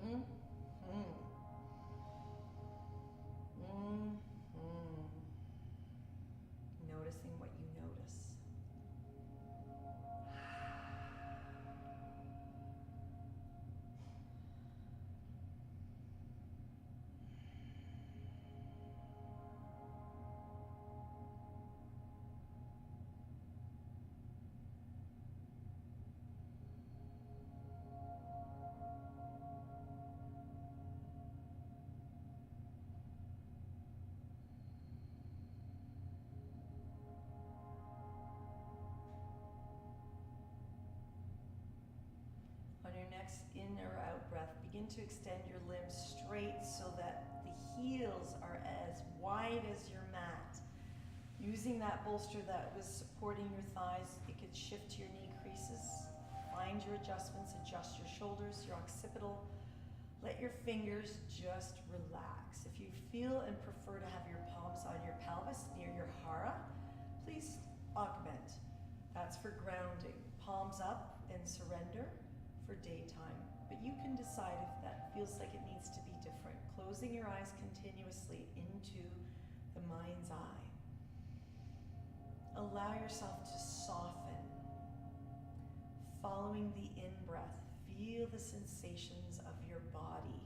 Yeah. Noticing what you notice. On your next in or out breath, begin to extend your limbs straight so that the heels are as wide as your mat. Using that bolster that was supporting your thighs, it could shift to your knee creases. Find your adjustments, adjust your shoulders, your occipital. Let your fingers just relax. If you feel and prefer to have your palms on your pelvis near your hara, please augment. That's for grounding. Palms up and surrender for daytime, but you can decide if that feels like it needs to be different. Closing your eyes continuously into the mind's eye. Allow yourself to soften. Following the in-breath, feel the sensations of your body.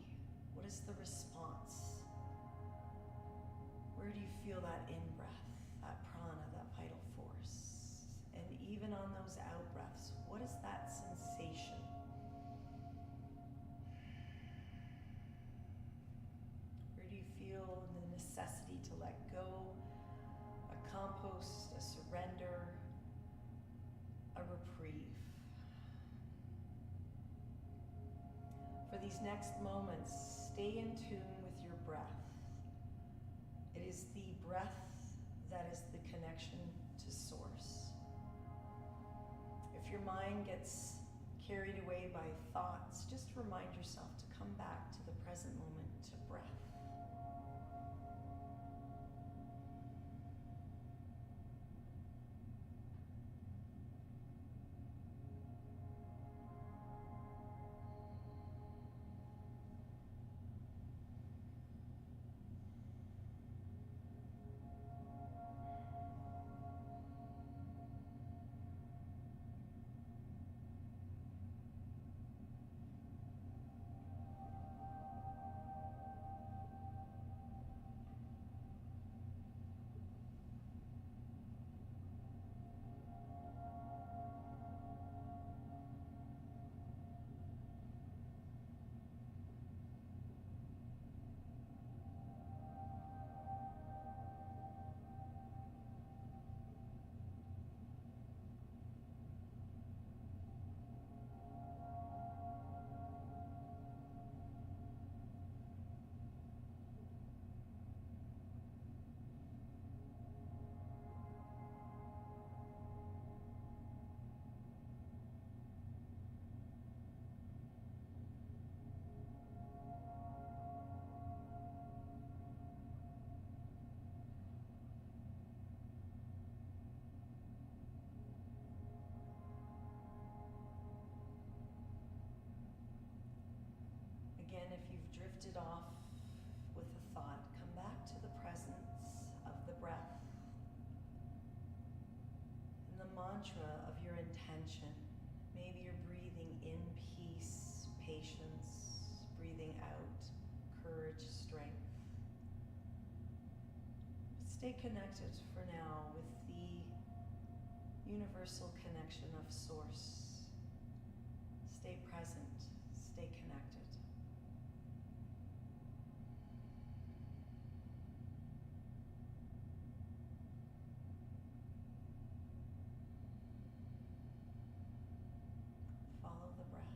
What is the response? Where do you feel that in-breath, that prana, that vital force? And even on those out-breaths, what is that sensation? Where do you feel the necessity to let go, a compost, a surrender, a reprieve? For these next moments, stay in tune with your breath. It is the breath that is the connection to source. If your mind gets carried away by thoughts, just remind yourself to come back to the present moment, to breath. Again, if you've drifted off with a thought, come back to the presence of the breath and the mantra of your intention. Maybe you're breathing in peace, patience, breathing out courage, strength. stay connected for now with the universal connection of Source. Stay present, stay connected. Follow the breath.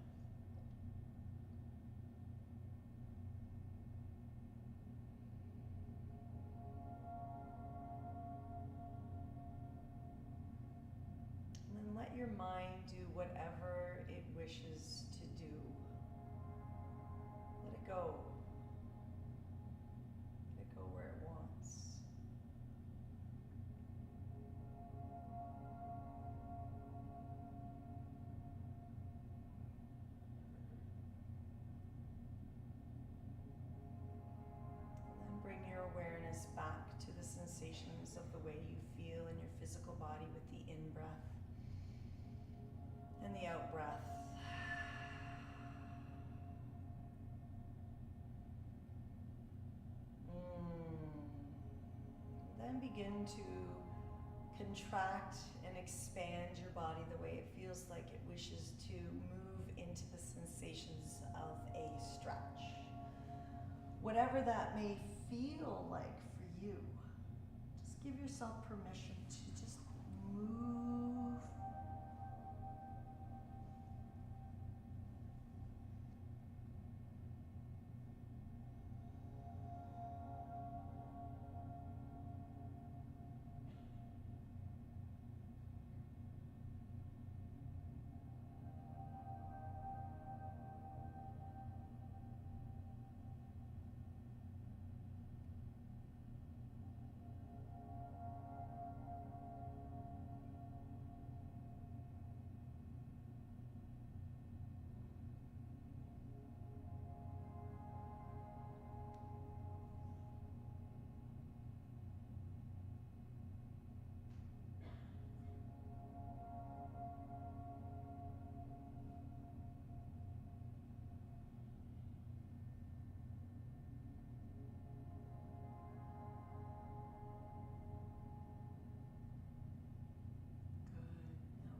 And then let your mind do whatever it wishes to do. Let it go. Let it go where it wants. And then bring your awareness back to the sensations of the way you feel in your physical body with the in-breath and the out-breath. Then begin to contract and expand your body the way it feels like it wishes to move into the sensations of a stretch. Whatever that may feel like for you, just give yourself permission to just move.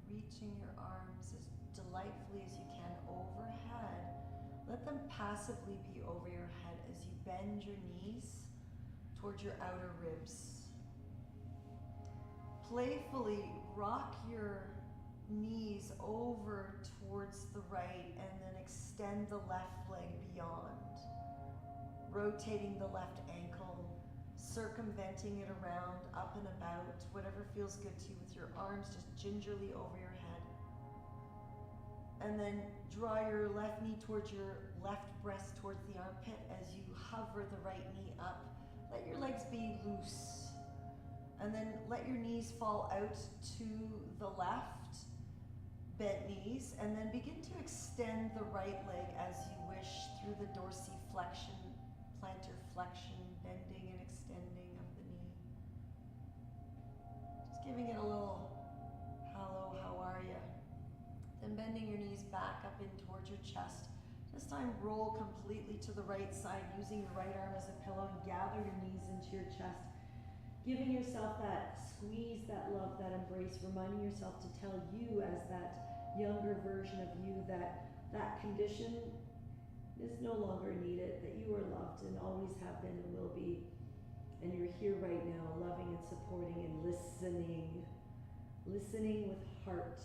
Reaching your arms as delightfully as you can overhead. Let them passively be over your head as you bend your knees towards your outer ribs. Playfully rock your knees over towards the right and then extend the left leg beyond. Rotating the left ankle, circumventing it around, up and about, whatever feels good to you with your arms just gingerly over your head. And then draw your left knee towards your left breast towards the armpit as you hover the right knee up. Let your legs be loose. And then let your knees fall out to the left, bent knees, and then begin to extend the right leg as you wish through the dorsiflexion, plantar flexion, bending and extending of the knee. Just giving it a little hello, how are you? Then bending your knees back up in towards your chest. This time roll completely to the right side, using your right arm as a pillow, and gather your knees into your chest. Giving yourself that squeeze, that love, that embrace, reminding yourself to tell you as that younger version of you that that condition is no longer needed, that you are loved and always have been and will be. And you're here right now, loving and supporting and listening. Listening with heart.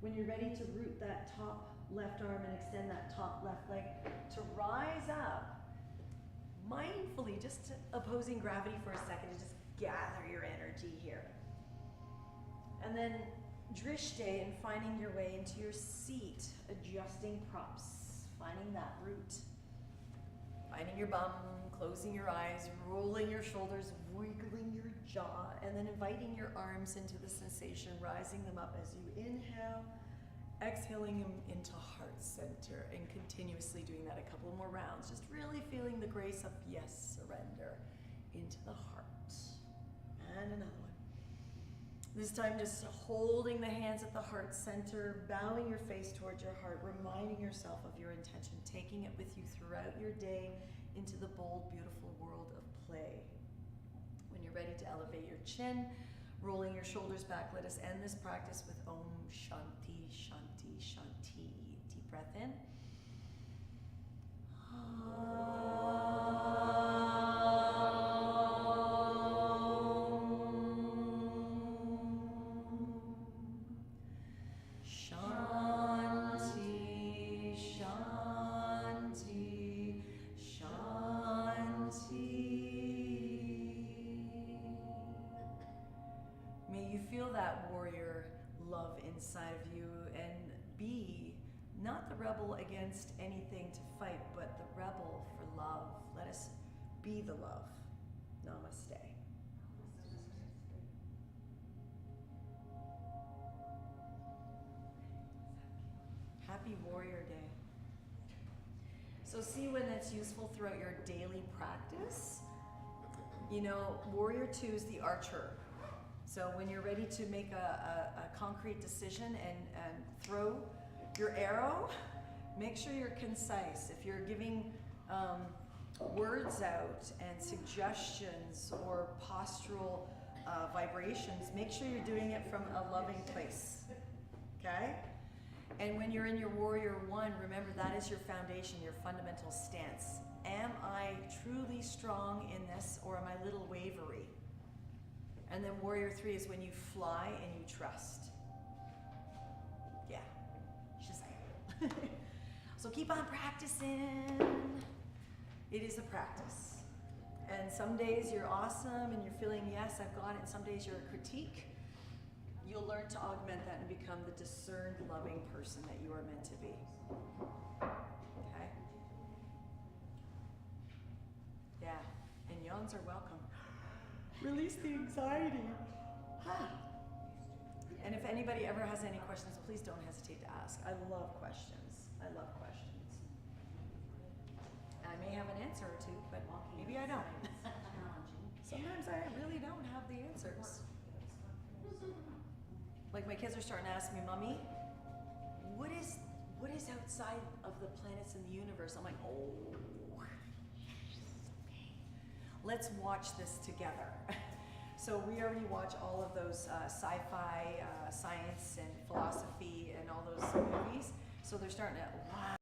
When you're ready to root that top left arm and extend that top left leg, to rise up, mindfully, just opposing gravity for a second, to just gather your energy here. And then drishte and finding your way into your seat, adjusting props, finding that root, finding your bum, closing your eyes, rolling your shoulders, wiggling your jaw, and then inviting your arms into the sensation, rising them up as you inhale, exhaling them into heart center, and continuously doing that a couple more rounds, just really feeling the grace of yes, surrender into the heart. And another one. This time just holding the hands at the heart center, bowing your face towards your heart, reminding yourself of your intention, taking it with you throughout your day into the bold, beautiful world of play. When you're you're ready to elevate your chin, rolling your shoulders back, let us end this practice with Om Shanti, Shanti, Shanti. Deep breath in. Shanti, Shanti, Shanti. May you feel that warrior love inside of you and be not the rebel against anything to fight, but the rebel for love. Let us be the love. Namaste. Happy Warrior Day. So see when that's useful throughout your daily practice. You know, Warrior 2 is the archer. So when you're ready to make a concrete decision and throw your arrow, make sure you're concise. If you're giving words out and suggestions or postural vibrations, make sure you're doing it from a loving place, okay? And when you're in your Warrior 1, remember that is your foundation, your fundamental stance. Am I truly strong in this, or am I a little wavery? And then Warrior 3 is when you fly and you trust. Yeah, Shazam. So keep on practicing. It is a practice. And some days you're awesome and you're feeling, yes, I've got it. And some days you're a critique. You'll learn to augment that and become the discerned, loving person that you are meant to be. Okay? Yeah, and yawns are welcome. Release the anxiety. And if anybody ever has any questions, please don't hesitate to ask. I love questions. I love questions. I may have an answer or two, but maybe I don't. Sometimes I really don't have the answers. Like my kids are starting to ask me, Mommy, what is outside of the planets in the universe? I'm like, oh. Let's watch this together. So we already watch all of those sci-fi, science and philosophy and all those movies. So they're starting to, wow.